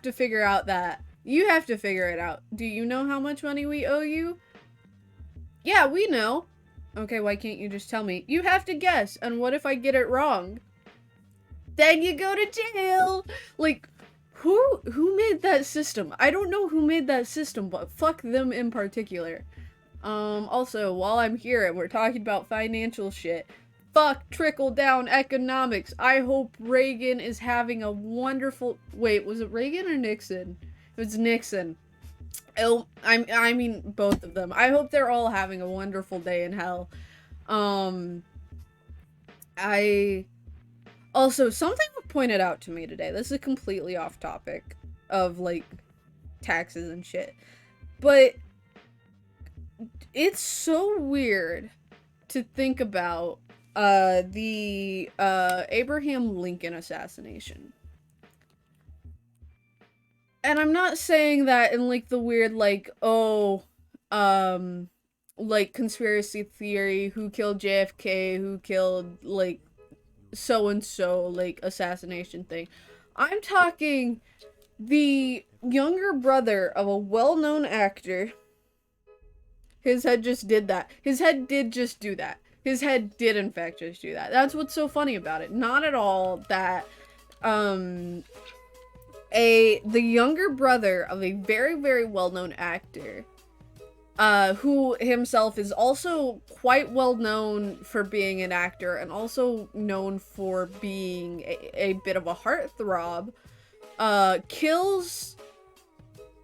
to figure out that. You have to figure it out. Do you know how much money we owe you? Yeah, we know. Okay, why can't you just tell me? You have to guess, and what if I get it wrong? Then you go to jail! Like, who made that system? I don't know who made that system, but fuck them in particular. Also, while I'm here and we're talking about financial shit, fuck trickle-down economics. I hope Reagan is having a wonderful... Wait, was it Reagan or Nixon? It was Nixon. Oh, I mean, both of them. I hope they're all having a wonderful day in hell. Also, something was pointed out to me today. This is completely off topic of, like, taxes and shit. But it's so weird to think about the Abraham Lincoln assassination. And I'm not saying that in, like, the weird, like, oh, like, conspiracy theory, who killed JFK, who killed, like, so-and-so, like, assassination thing. I'm talking the younger brother of a well-known actor. His head just did that. His head did just do that. His head did, in fact, just do that. That's what's so funny about it. Not at all that, the younger brother of a very, very well-known actor, who himself is also quite well known for being an actor and also known for being a bit of a heartthrob, kills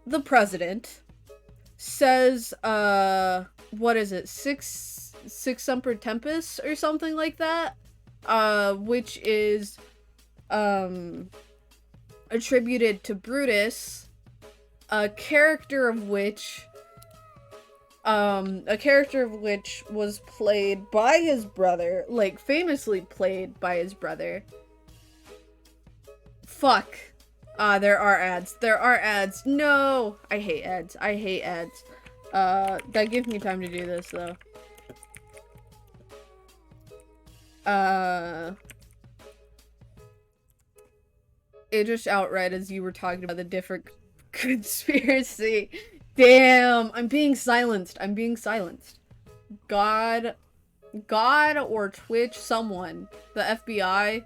the president, says, what is it, six Semper Tempus or something like that, which is, attributed to Brutus, a character of which was played by his brother, like, famously played by his brother. Fuck. There are ads. No! I hate ads. That gives me time to do this, though. It just outright as you were talking about the different conspiracy. Damn, I'm being silenced. God or Twitch, someone. The FBI,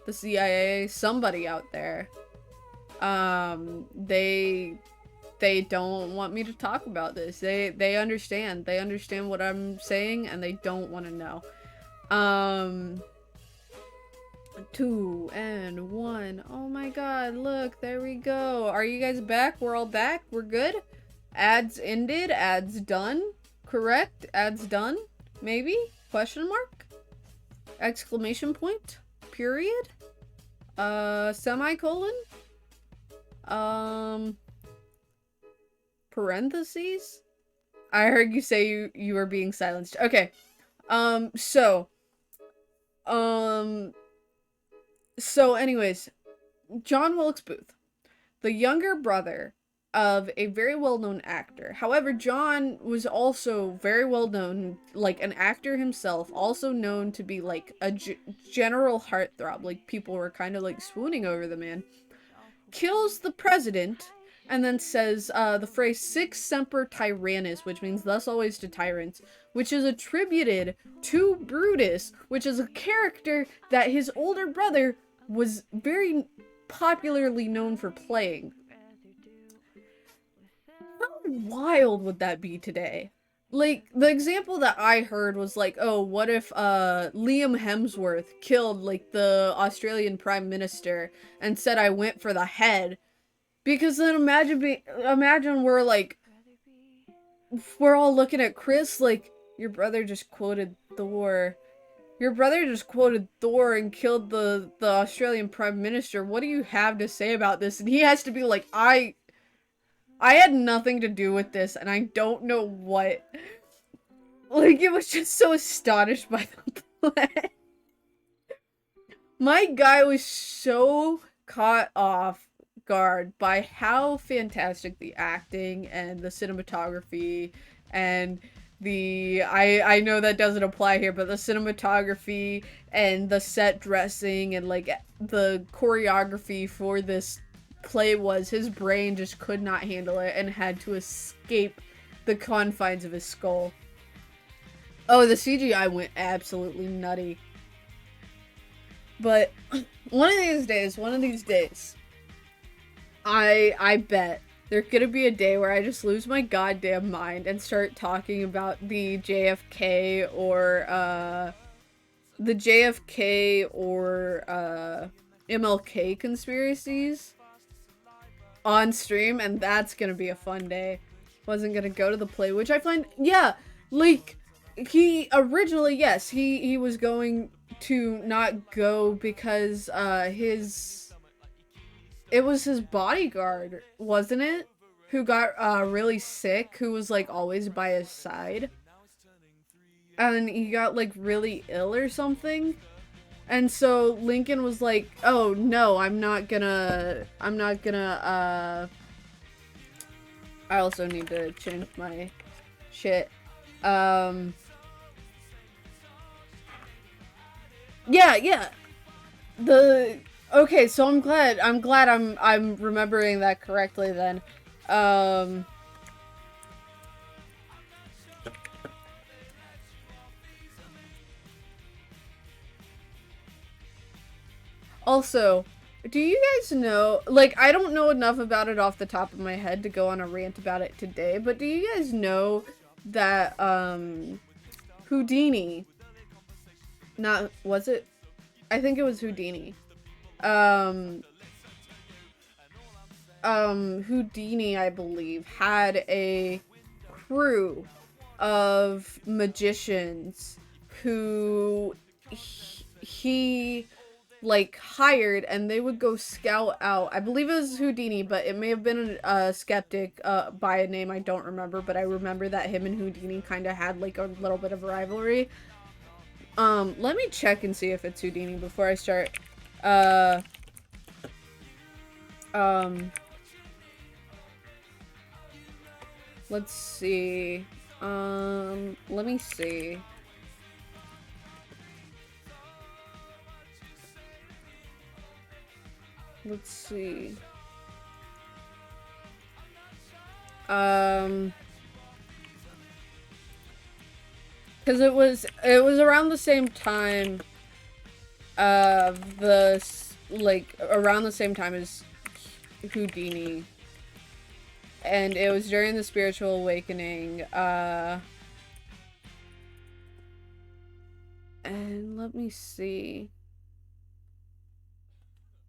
the CIA, somebody out there. They they don't want me to talk about this. They understand. They understand what I'm saying, and they don't want to know. 2 and 1. Oh my god, look, there we go. Are you guys back? We're all back? We're good? Ads ended? Ads done? Correct? Ads done? Maybe? Question mark? Exclamation point? Period? Semicolon? Parentheses? I heard you say you were being silenced. Okay. So anyways, John Wilkes Booth, the younger brother of a very well-known actor. However, John was also very well-known, like an actor himself, also known to be like a general heartthrob. Like people were kind of like swooning over the man. Kills the president and then says the phrase "Sic semper tyrannis," which means "thus always to tyrants," which is attributed to Brutus, which is a character that his older brother was very popularly known for playing. How wild would that be today? Like, the example that I heard was like, oh, what if Liam Hemsworth killed, like, the Australian Prime Minister and said I went for the head? Because then imagine we're like, we're all looking at Chris like, your brother just quoted Thor. Your brother just quoted Thor and killed the Australian Prime Minister. What do you have to say about this? And he has to be like, I had nothing to do with this, and I don't know what. Like, it was just so astonished by the play. My guy was so caught off guard by how fantastic the acting and the cinematography and I know that doesn't apply here, but the cinematography and the set dressing and like the choreography for this play was, his brain just could not handle it and had to escape the confines of his skull. Oh, the CGI went absolutely nutty. But one of these days, I bet there's gonna be a day where I just lose my goddamn mind and start talking about the JFK or MLK conspiracies on stream, and that's gonna be a fun day. Wasn't gonna go to the play, which I find, yeah, like, he originally, yes, he was going to not go because it was his bodyguard, wasn't it? Who got really sick, who was like always by his side. And he got like really ill or something. And so Lincoln was like, oh no, I'm not gonna I also need to change my shit. Yeah. Okay, so I'm glad I'm remembering that correctly then. Also, do you guys know, like, I don't know enough about it off the top of my head to go on a rant about it today, but do you guys know that, Houdini, was it? I think it was Houdini. Houdini, I believe, had a crew of magicians who he like hired, and they would go scout out. I believe it was Houdini, but it may have been a skeptic by a name I don't remember, but I remember that him and Houdini kind of had like a little bit of a rivalry. Let me check and see if it's Houdini before I start. Let's see. Let me see. Let's see. Because it was around the same time around the same time as Houdini. and it was during the spiritual awakening, and let me see.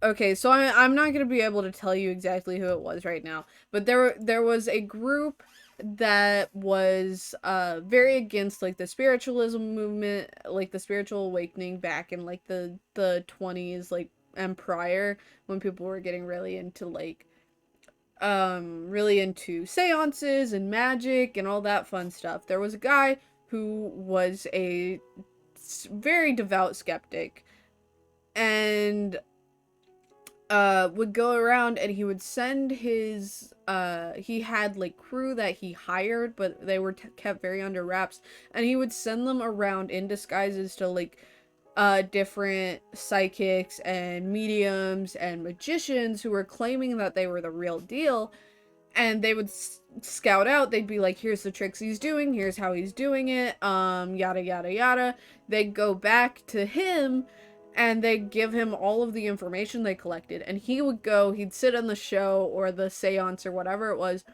Okay, so I'm not gonna be able to tell you exactly who it was right now, but there was a group that was very against like the spiritualism movement, like the spiritual awakening back in like the 20s, like, and prior, when people were getting really into like really into seances and magic and all that fun stuff. There was a guy who was a very devout skeptic, and would go around and he would send his he had like crew that he hired, but they were kept very under wraps, and he would send them around in disguises to like different psychics and mediums and magicians who were claiming that they were the real deal, and they would scout out. They'd be like, here's the tricks he's doing, here's how he's doing it, yada yada yada. They'd go back to him and they'd give him all of the information they collected, and he'd sit on the show or the seance or whatever it was,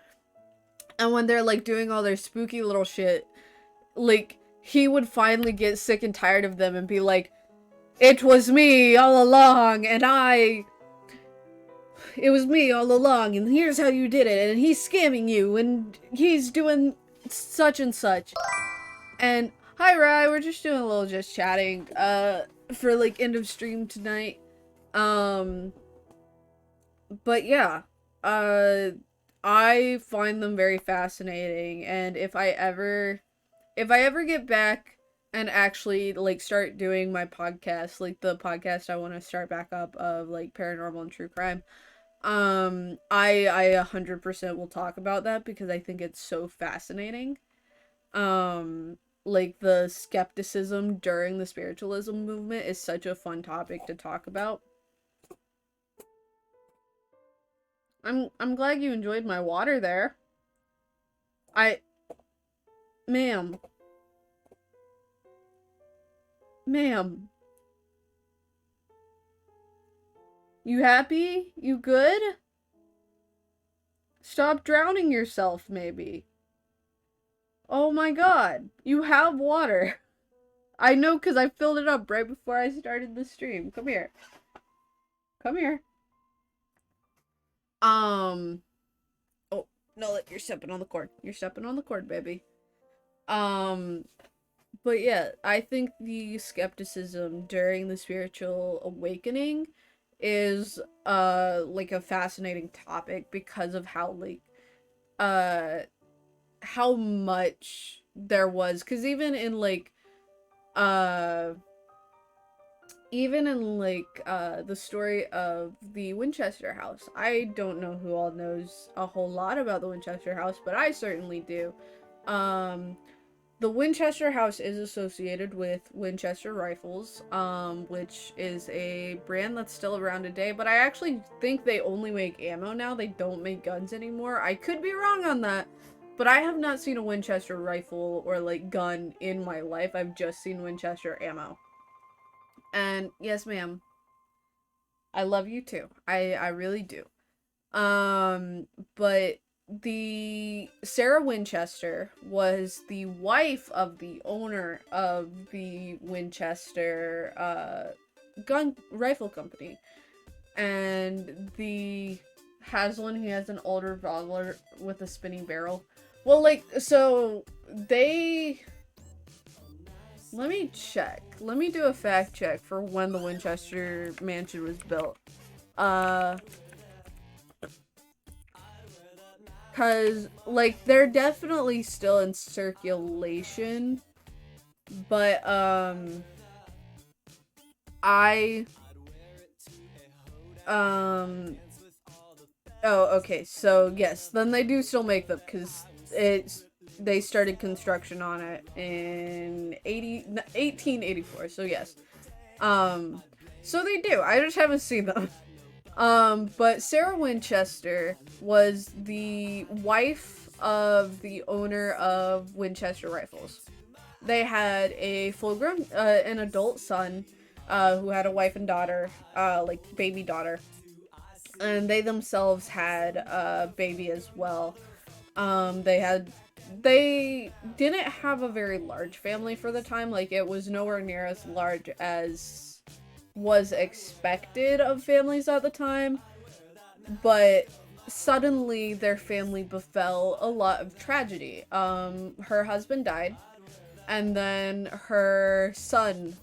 and when they're like doing all their spooky little shit, like, he would finally get sick and tired of them and be like, it was me all along, it was me all along, and here's how you did it, and he's scamming you, and he's doing such and such. And hi Rai, we're just doing a little just chatting for like end of stream tonight. But yeah, I find them very fascinating, and if I ever get back and actually like start doing my podcast, like the podcast I want to start back up of like paranormal and true crime, I 100% will talk about that because I think it's so fascinating. Like the skepticism during the spiritualism movement is such a fun topic to talk about. I'm glad you enjoyed my water there. Ma'am. Ma'am. You happy? You good? Stop drowning yourself, maybe. Oh my god. You have water. I know because I filled it up right before I started the stream. Come here. Come here. Oh, no, you're stepping on the cord. You're stepping on the cord, baby. But yeah, I think the skepticism during the spiritual awakening is, like a fascinating topic because of how, like, how much there was. Because even in, like, the story of the Winchester House. I don't know who all knows a whole lot about the Winchester House, but I certainly do. The Winchester House is associated with Winchester Rifles, which is a brand that's still around today, but I actually think they only make ammo now. They don't make guns anymore. I could be wrong on that, but I have not seen a Winchester rifle or, like, gun in my life. I've just seen Winchester ammo. And yes, ma'am, I love you too. I really do. But the Sarah Winchester was the wife of the owner of the Winchester gun rifle company, and the Haslin, he has an old revolver with a spinning barrel. Well, like, so they, let me check. Let me do a fact check for when the Winchester mansion was built. Cause, like, they're definitely still in circulation, but, oh, okay, so, yes, then they do still make them, cause they started construction on it in 1884, so yes. So they do, I just haven't seen them. But Sarah Winchester was the wife of the owner of Winchester Rifles. They had a full-grown, an adult son, who had a wife and daughter, like, baby daughter. and they themselves had a baby as well. They didn't have a very large family for the time. Like, it was nowhere near as large as was expected of families at the time. But suddenly their family befell a lot of tragedy. Her husband died, and then her son,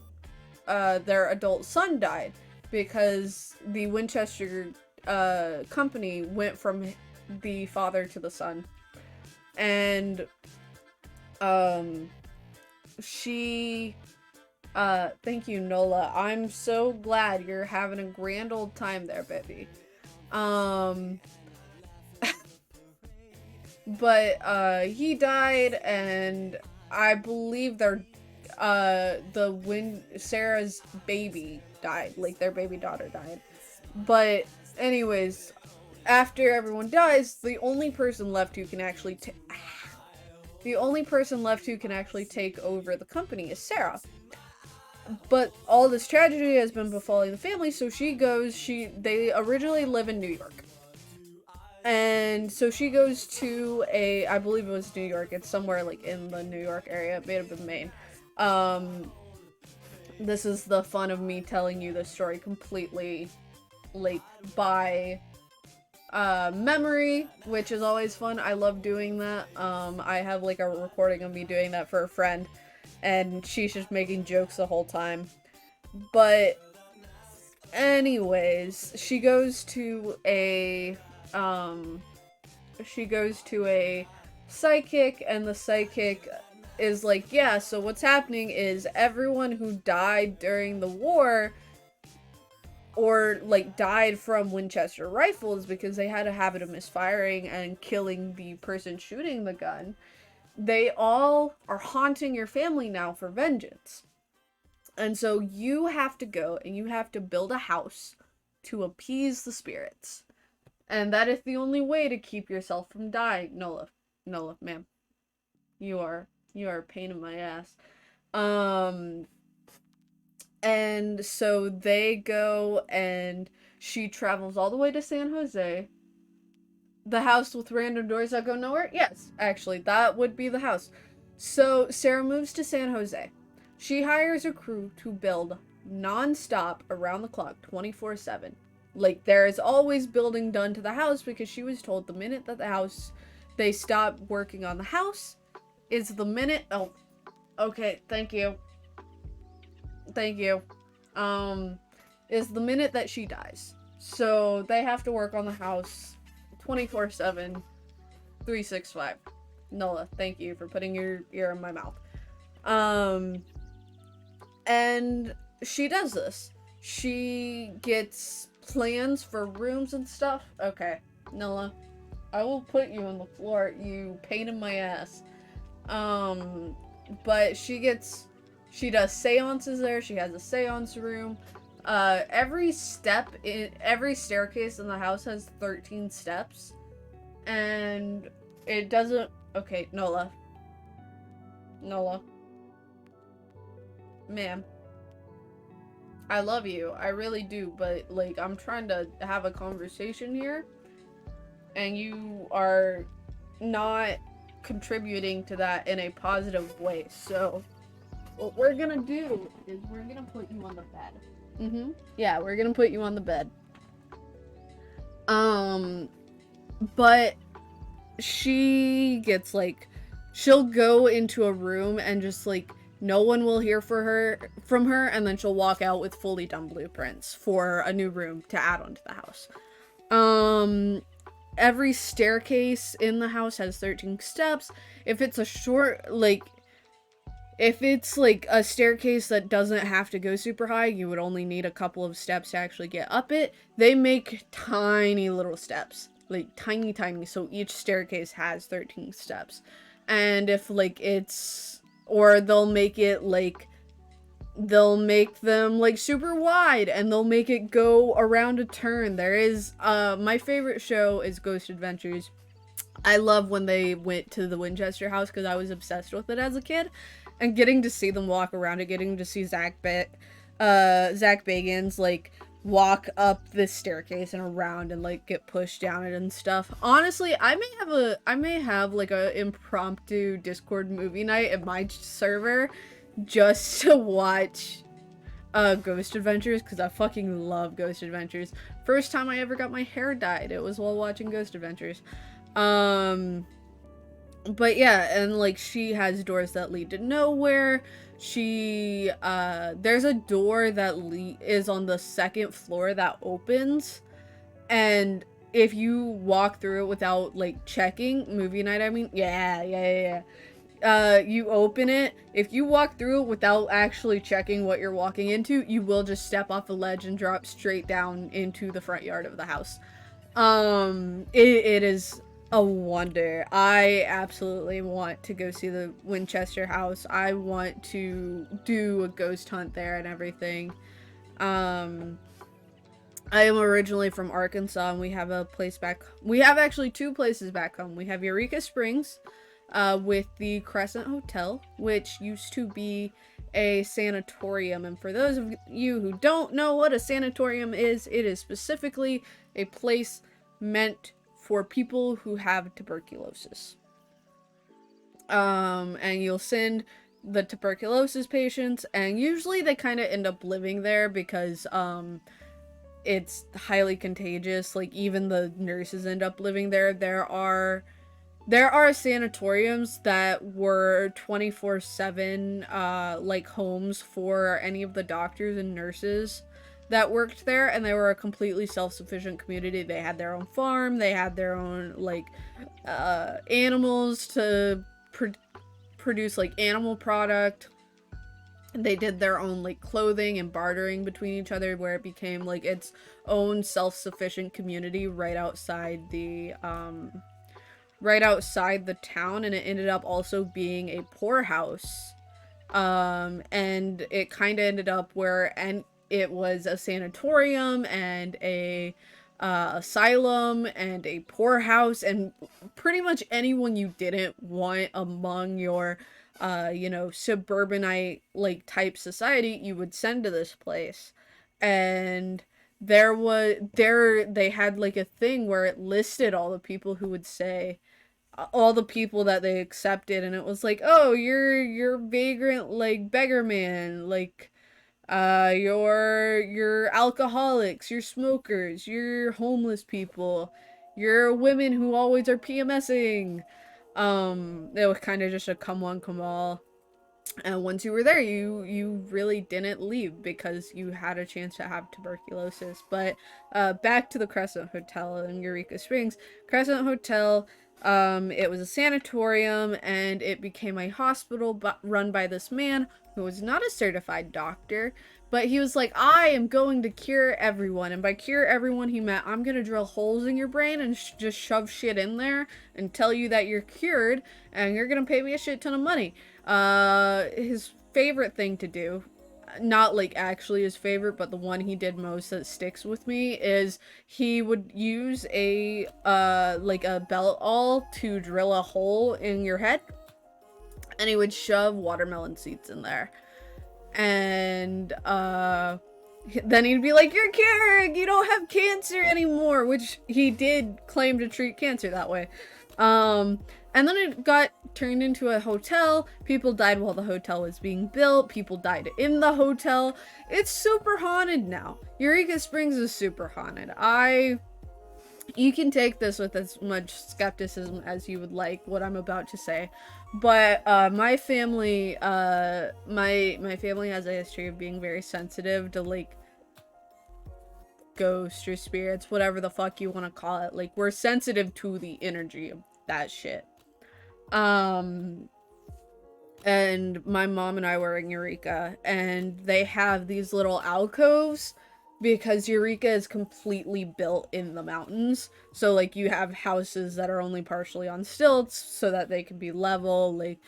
their adult son, died because the Winchester company went from the father to the son. And she thank you, Nola. I'm so glad you're having a grand old time there, baby. But he died, and I believe Sarah's baby died, like their baby daughter died. But anyways, after everyone dies, the only person left who can actually take over the company is Sarah. But all this tragedy has been befalling the family, so they originally live in New York. And so she goes to I believe it was New York, it's somewhere like in the New York area, it may have been Maine. This is the fun of me telling you this story completely, like, by memory, which is always fun. I love doing that. I have like a recording of me doing that for a friend, and she's just making jokes the whole time. But anyways, she goes to a psychic, and the psychic is like, yeah, so what's happening is everyone who died during the war, or like died from Winchester rifles because they had a habit of misfiring and killing the person shooting the gun, they all are haunting your family now for vengeance. And so you have to go and you have to build a house to appease the spirits. And that is the only way to keep yourself from dying. Nola, ma'am. You are a pain in my ass. And so they go, and she travels all the way to San Jose. The house with random doors that go nowhere? Yes, actually, that would be the house. So Sarah moves to San Jose. She hires a crew to build non-stop, around the clock, 24/7. Like, there is always building done to the house, because she was told the minute that they stop working on the house is the minute... Oh, okay, thank you. Is the minute that she dies. So they have to work on the house 24/7, 365. Nola, thank you for putting your ear in my mouth. And she does this. She gets plans for rooms and stuff. Okay, Nola, I will put you on the floor, you pain in my ass. But she does seances there. She has a seance room. Every staircase in the house has 13 steps. And it doesn't... Okay, Nola. Ma'am. I love you. I really do. But, like, I'm trying to have a conversation here. And you are not contributing to that in a positive way. So... what we're gonna do is we're gonna put you on the bed. Yeah, we're gonna put you on the bed. But she gets, like, she'll go into a room and just, like, no one will hear from her, and then she'll walk out with fully done blueprints for a new room to add onto the house. Every staircase in the house has 13 steps. If it's a staircase that doesn't have to go super high, you would only need a couple of steps to actually get up it. They make tiny little steps. Like, tiny, so each staircase has 13 steps. And if, like, they'll make them, like, super wide, and they'll make it go around a turn. There is, my favorite show is Ghost Adventures. I love when they went to the Winchester house, because I was obsessed with it as a kid. And getting to see them walk around it, getting to see Zach Bagans, like, walk up this staircase and around and like get pushed down it and stuff. Honestly, I may have like a impromptu Discord movie night at my server just to watch Ghost Adventures, because I fucking love Ghost Adventures. First time I ever got my hair dyed, it was while watching Ghost Adventures. But yeah, and like she has doors that lead to nowhere. She there's a door that is on the second floor that opens, and if you walk through it without like checking, movie night I mean, you open it. If you walk through it without actually checking what you're walking into, you will just step off the ledge and drop straight down into the front yard of the house. It is a wonder. I absolutely want to go see the Winchester house. I want to do a ghost hunt there and everything. I am originally from Arkansas, and we have a place we have actually two places back home. We have Eureka Springs, with the Crescent Hotel, which used to be a sanatorium. And for those of you who don't know what a sanatorium is, it is specifically a place meant for people who have tuberculosis. And you'll send the tuberculosis patients, and usually they kind of end up living there because, it's highly contagious. Like, even the nurses end up living there. There are sanatoriums that were 24/7, like, homes for any of the doctors and nurses that worked there, and they were a completely self-sufficient community. They had their own farm, they had their own, like, animals to produce, like, animal product. They did their own, like, clothing and bartering between each other, where it became, like, its own self-sufficient community right outside the town, and it ended up also being a poorhouse. And it kind of ended up where, and it was a sanatorium and a asylum and a poorhouse, and pretty much anyone you didn't want among your suburbanite like type society, you would send to this place. And they had like a thing where it listed all the people who would say, all the people that they accepted, and it was like, oh, you're vagrant, like, beggar man, like, you're alcoholics, you're smokers, you're homeless people, you're women who always are PMSing. It was kind of just a come one, come all. And once you were there, you really didn't leave because you had a chance to have tuberculosis. But back to the Crescent Hotel in Eureka Springs. Crescent Hotel, it was a sanatorium, and it became a hospital run by this man who was not a certified doctor, but he was like, I am going to cure everyone. And by cure everyone, he meant, I'm going to drill holes in your brain and just shove shit in there and tell you that you're cured, and you're going to pay me a shit ton of money. His favorite thing to do, not like actually his favorite, but the one he did most that sticks with me, is he would use a like a belt awl to drill a hole in your head, and he would shove watermelon seeds in there, and then he'd be like, you're cured, you don't have cancer anymore, which he did claim to treat cancer that way. And then it got turned into a hotel. People died while the hotel was being built. People died in the hotel. It's super haunted now. Eureka Springs is super haunted. You can take this with as much skepticism as you would like, what I'm about to say. But, my family has a history of being very sensitive to, like, ghosts or spirits, whatever the fuck you want to call it. Like, we're sensitive to the energy of that shit. And my mom and I were in Eureka, and they have these little alcoves because Eureka is completely built in the mountains. So, like, you have houses that are only partially on stilts so that they can be level. Like,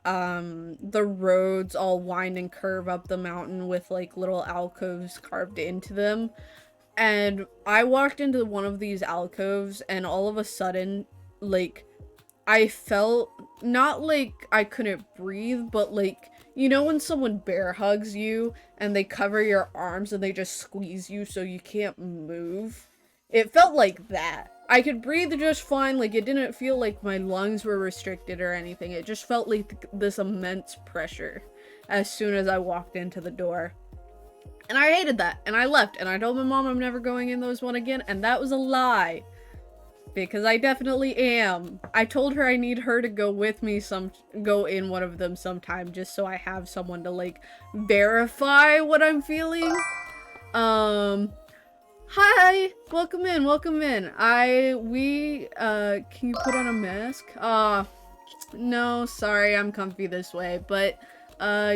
the roads all wind and curve up the mountain with, like, little alcoves carved into them. And I walked into one of these alcoves, and all of a sudden, like, I felt, not like I couldn't breathe, but like, You know when someone bear hugs you and they cover your arms and they just squeeze you so you can't move? It felt like that. I could breathe just fine, like it didn't feel like my lungs were restricted or anything. It just felt like this immense pressure as soon as I walked into the door. And I hated that, and I left, and I told my mom I'm never going in those one again, and that was a lie. Because I definitely am. I told her I need her to go with me go in one of them sometime, just so I have someone to, like, verify what I'm feeling. Hi! Welcome in, welcome in. Can you put on a mask? No, sorry, I'm comfy this way, but,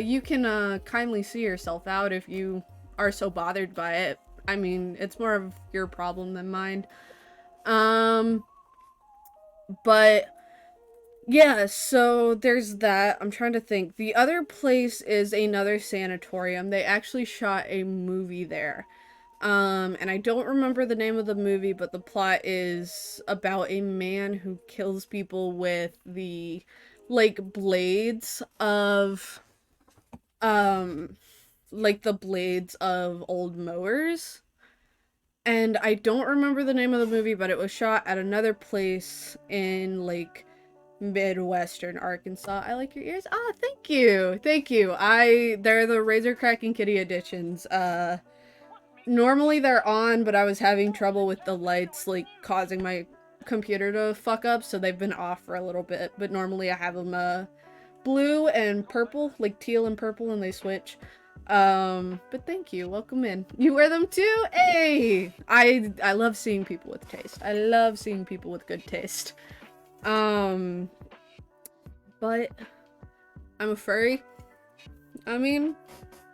you can, kindly see yourself out if you are so bothered by it. I mean, it's more of your problem than mine. But, yeah, so there's that. I'm trying to think. The other place is another sanatorium. They actually shot a movie there. And I don't remember the name of the movie, but the plot is about a man who kills people with the, like, blades of, like the blades of old mowers. And I don't remember the name of the movie, but it was shot at another place in, like, Midwestern Arkansas. I like your ears. Ah, thank you. Thank you. They're the Razor Cracking Kitty editions. Normally they're on, but I was having trouble with the lights, like, causing my computer to fuck up, so they've been off for a little bit. But normally I have them, blue and purple, like teal and purple, and they switch. But thank you. Welcome in. You wear them too? Hey! I love seeing people with taste. I love seeing people with good taste. But I'm a furry. I mean,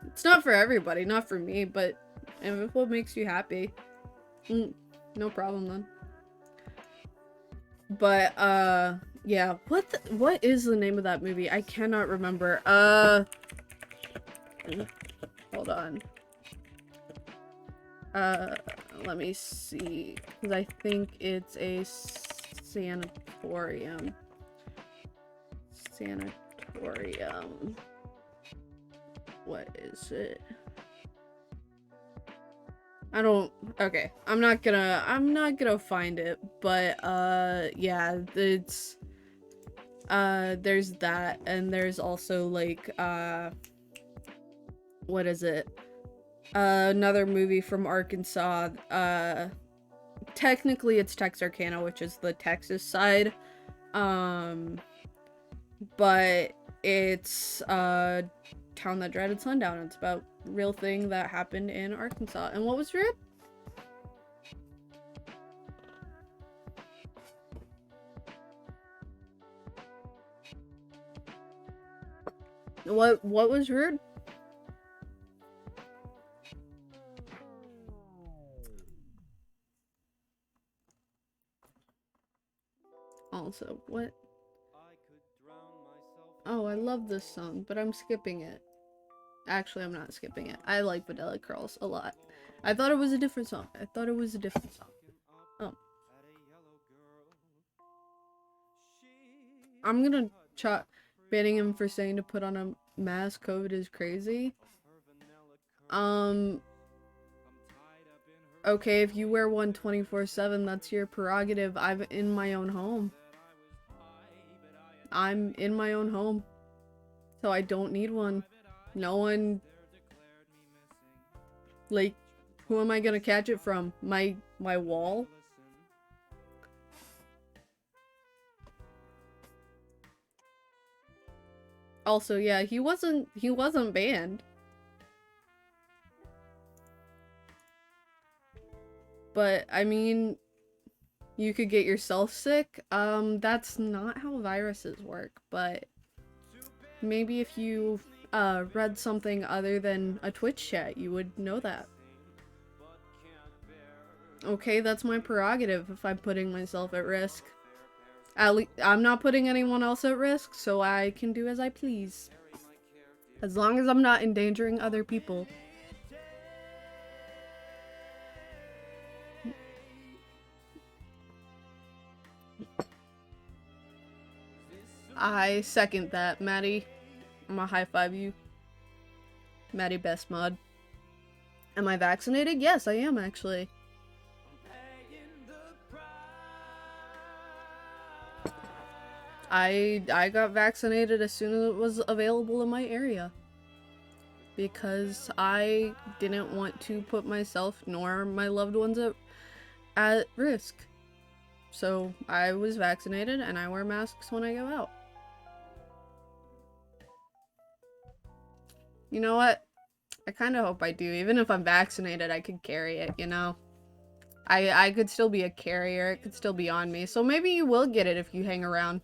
it's not for everybody, not for me, but if what makes you happy, no problem then. But, yeah, what is the name of that movie? I cannot remember. Hold on. Let me see, because I think it's a sanatorium. What is it? Okay, I'm not gonna find it, but, yeah, it's, there's that, and there's also, like, what is it? Another movie from Arkansas, technically it's Texarkana, which is the Texas side, but it's, Town That Dreaded Sundown. It's about a real thing that happened in Arkansas. And what was rude? What was rude? Also, what? Oh, I love this song, but I'm skipping it. Actually, I'm not skipping it. I like Vanilla Curls a lot. I thought it was a different song. Oh. I'm gonna banning him for saying to put on a mask. COVID is crazy. Okay, if you wear one 24/7, that's your prerogative. I'm in my own home. So I don't need one. No one... Like, who am I gonna catch it from? My wall? Also, yeah, he wasn't banned. But, I mean, you could get yourself sick. That's not how viruses work, but maybe if you read something other than a Twitch chat, you would know that. Okay, that's my prerogative if I'm putting myself at risk. At least I'm not putting anyone else at risk, so I can do as I please. As long as I'm not endangering other people. I second that, Maddie. I'm gonna high five you. Maddie Best Mod. Am I vaccinated? Yes, I am actually. I got vaccinated as soon as it was available in my area. Because I didn't want to put myself nor my loved ones at risk. So I was vaccinated and I wear masks when I go out. You know what? I kind of hope I do. Even if I'm vaccinated, I could carry it, you know? I could still be a carrier. It could still be on me. So maybe you will get it if you hang around.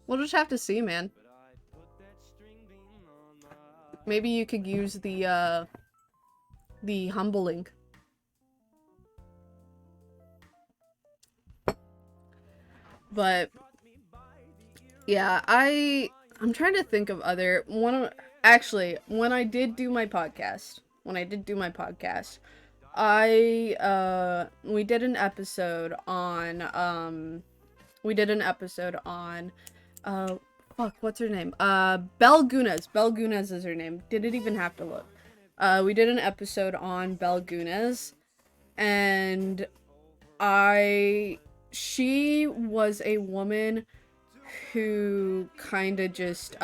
We'll just have to see, man. Maybe you could use the humbling. But yeah, I'm trying to think of other actually, when I did do my podcast, we did an episode on fuck, what's her name? Belle Gunas. Belle Gunas is her name. Didn't even have to look. We did an episode on Belle Gunas, and she was a woman who kind of just,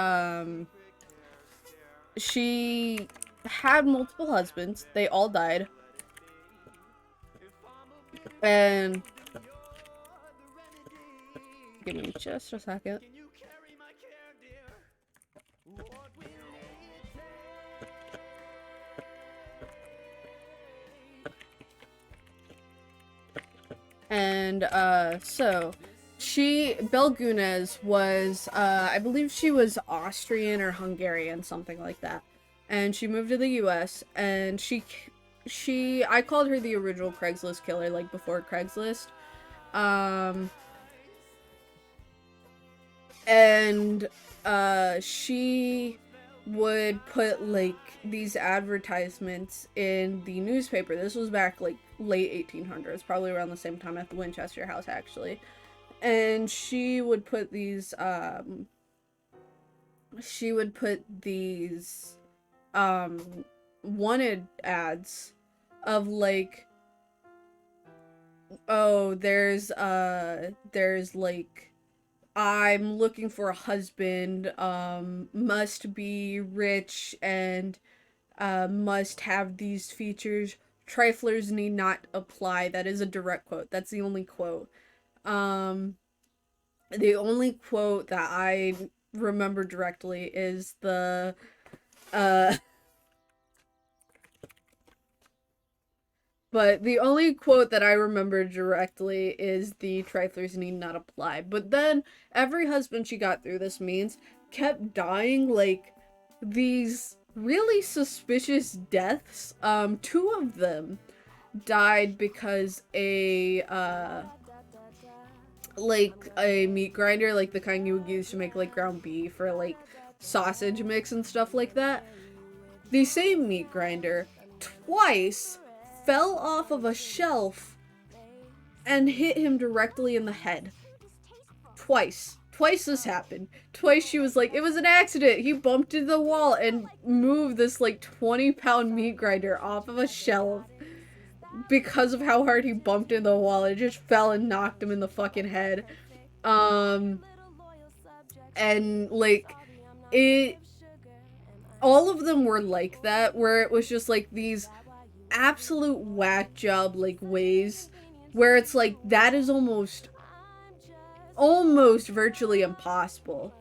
she had multiple husbands. They all died. And give me just a second. And, so, Belle Gunas was, I believe she was Austrian or Hungarian, something like that. And she moved to the US, and I called her the original Craigslist killer, like, before Craigslist. She would put, like, these advertisements in the newspaper. This was back, like, late 1800s, probably around the same time at the Winchester House, actually. And she would put these, wanted ads of, like, oh, there's, like, I'm looking for a husband, must be rich and, must have these features. Triflers need not apply. That is a direct quote. That's the only quote. The only quote that I remember directly is the, but the only quote that I remember directly is the triflers need not apply. But then every husband she got through this means kept dying, like, these really suspicious deaths. Two of them died because like a meat grinder, like the kind you would use to make, like, ground beef or, like, sausage mix and stuff like that. The same meat grinder twice fell off of a shelf and hit him directly in the head. Twice this happened. Twice she was like, it was an accident. He bumped into the wall and moved this, like, 20-pound meat grinder off of a shelf. Because of how hard he bumped into the wall, it just fell and knocked him in the fucking head. And, like, all of them were like that, where it was just, like, these absolute whack job, like, ways, where it's like, that is almost virtually impossible.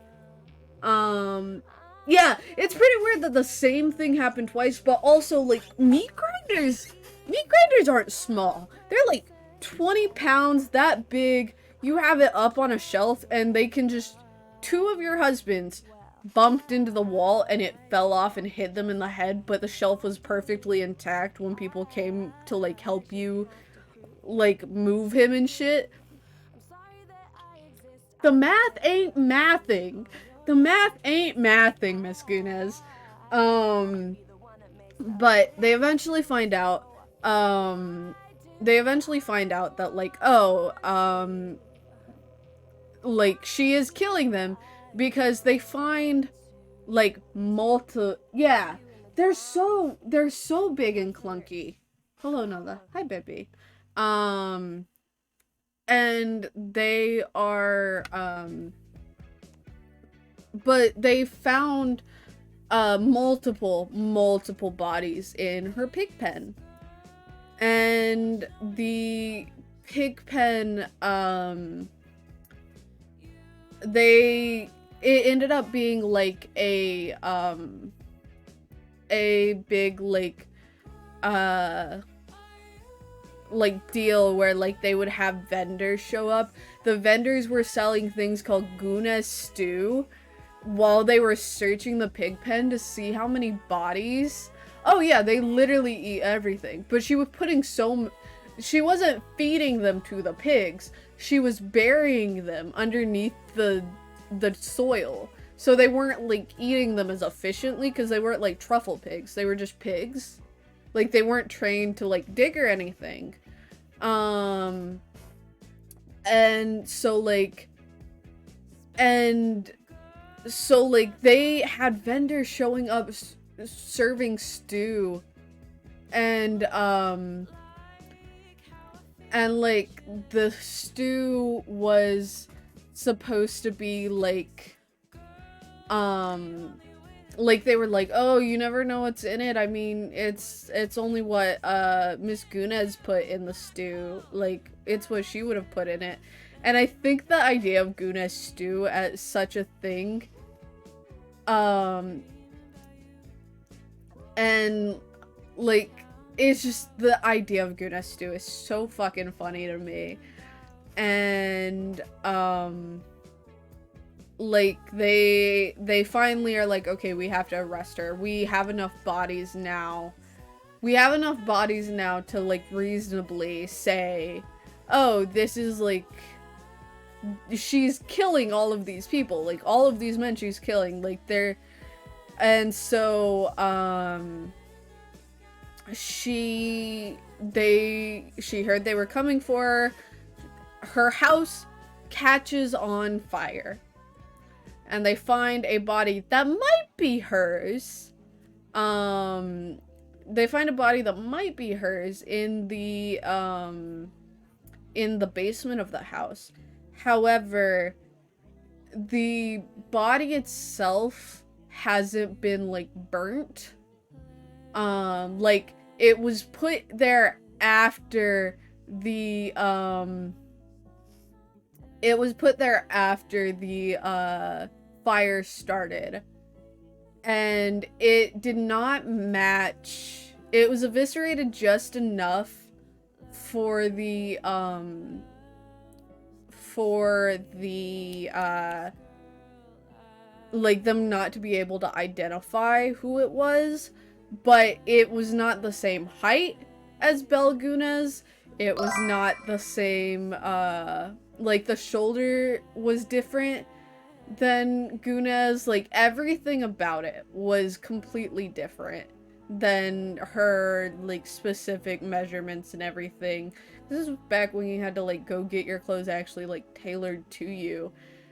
Yeah, it's pretty weird that the same thing happened twice, but also, like, meat grinders aren't small. They're like 20 pounds, that big. You have it up on a shelf and they can just, two of your husbands bumped into the wall and it fell off and hit them in the head, but the shelf was perfectly intact when people came to, like, help you, like, move him and shit. The math ain't mathing. Miss Gunes. But they eventually find out, that, like, like, she is killing them because they find like yeah, they're so big and clunky. Hello, Nala. Hi, baby. And they are but they found multiple bodies in her pig pen. And the pig pen, it ended up being like a big like deal where like they would have vendors show up. The vendors were selling things called Guna stew while they were searching the pig pen to see how many bodies. Oh yeah, they literally eat everything. But she was putting she wasn't feeding them to the pigs. She was burying them underneath the soil. So they weren't like eating them as efficiently because they weren't like truffle pigs. They were just pigs. Like they weren't trained to like dig or anything. And so like they had vendors showing up serving stew, and like the stew was supposed to be like they were like, oh, you never know what's in it. I mean, it's only what Miss Gunez put in the stew. Like, it's what she would have put in it. And I think the idea of Gunez stew as such a thing, and like, it's just the idea of Gunez stew is so fucking funny to me. And like they finally are like, okay, we have to arrest her. We have enough bodies now. We have enough bodies now to like reasonably say, oh, this is like, she's killing all of these people, like all of these men she's killing, like they're, and so she heard they were coming for her. Her house catches on fire. And they find a body that might be hers. They find a body that might be hers in the basement of the house. However, the body itself hasn't been like burnt. Like it was put there after the fire started, and it did not match. It was eviscerated just enough for the like them not to be able to identify who it was, but it was not the same height as Belguna's. It was not the same, like the shoulder was different than Guna's. Like everything about it was completely different than her like specific measurements and everything. This is back when you had to like go get your clothes actually like tailored to you.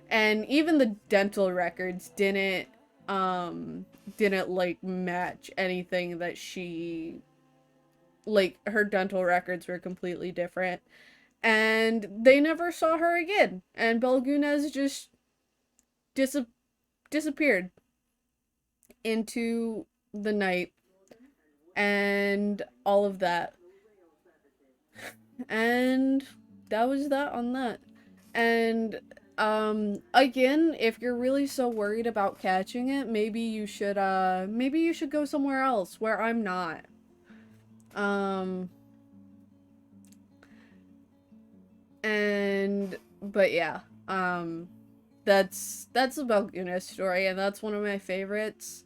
And even the dental records didn't like match anything that she, like her dental records were completely different. And they never saw her again. And Belgunez just disappeared into the night and all of that. And that was that on that. And again, if you're really so worried about catching it, maybe you should go somewhere else where I'm not. But yeah, that's about Guna's story, and that's one of my favorites.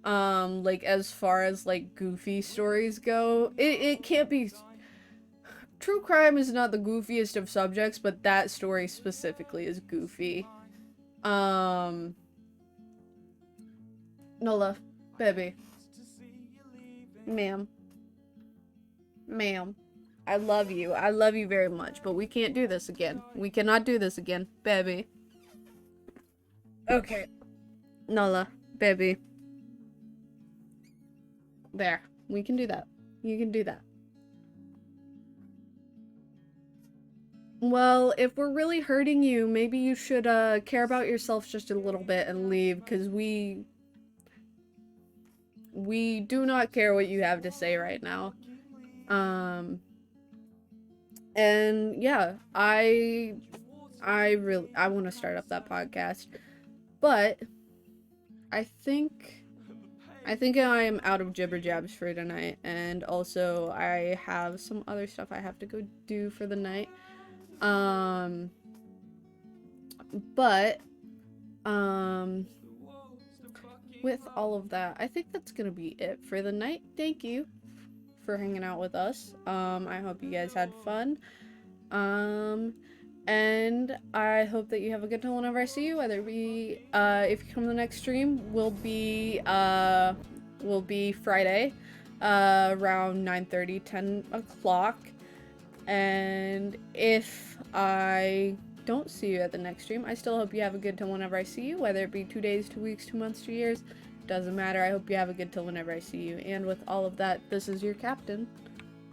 Like as far as like goofy stories go, it can't be. True crime is not the goofiest of subjects, but that story specifically is goofy. Nola, baby. Ma'am. I love you. I love you very much, but we can't do this again. We cannot do this again, baby. Okay. Nola, baby. There. We can do that. You can do that. Well, if we're really hurting you, maybe you should care about yourself just a little bit and leave, because we do not care what you have to say right now. And yeah, I want to start up that podcast, but I think I am out of jibber jabs for tonight, and also I have some other stuff I have to go do for the night. But with all of that, I think that's gonna be it for the night. Thank you for hanging out with us. I hope you guys had fun. And I hope that you have a good time whenever I see you, whether it be, if you come to the next stream, will be Friday, around 9:30, 10 o'clock. And if I don't see you at the next stream, I still hope you have a good time whenever I see you, whether it be 2 days, 2 weeks, 2 months, 2 years, doesn't matter. I hope you have a good time whenever I see you. And with all of that, this is your captain,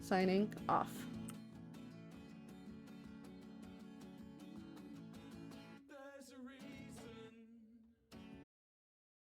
signing off.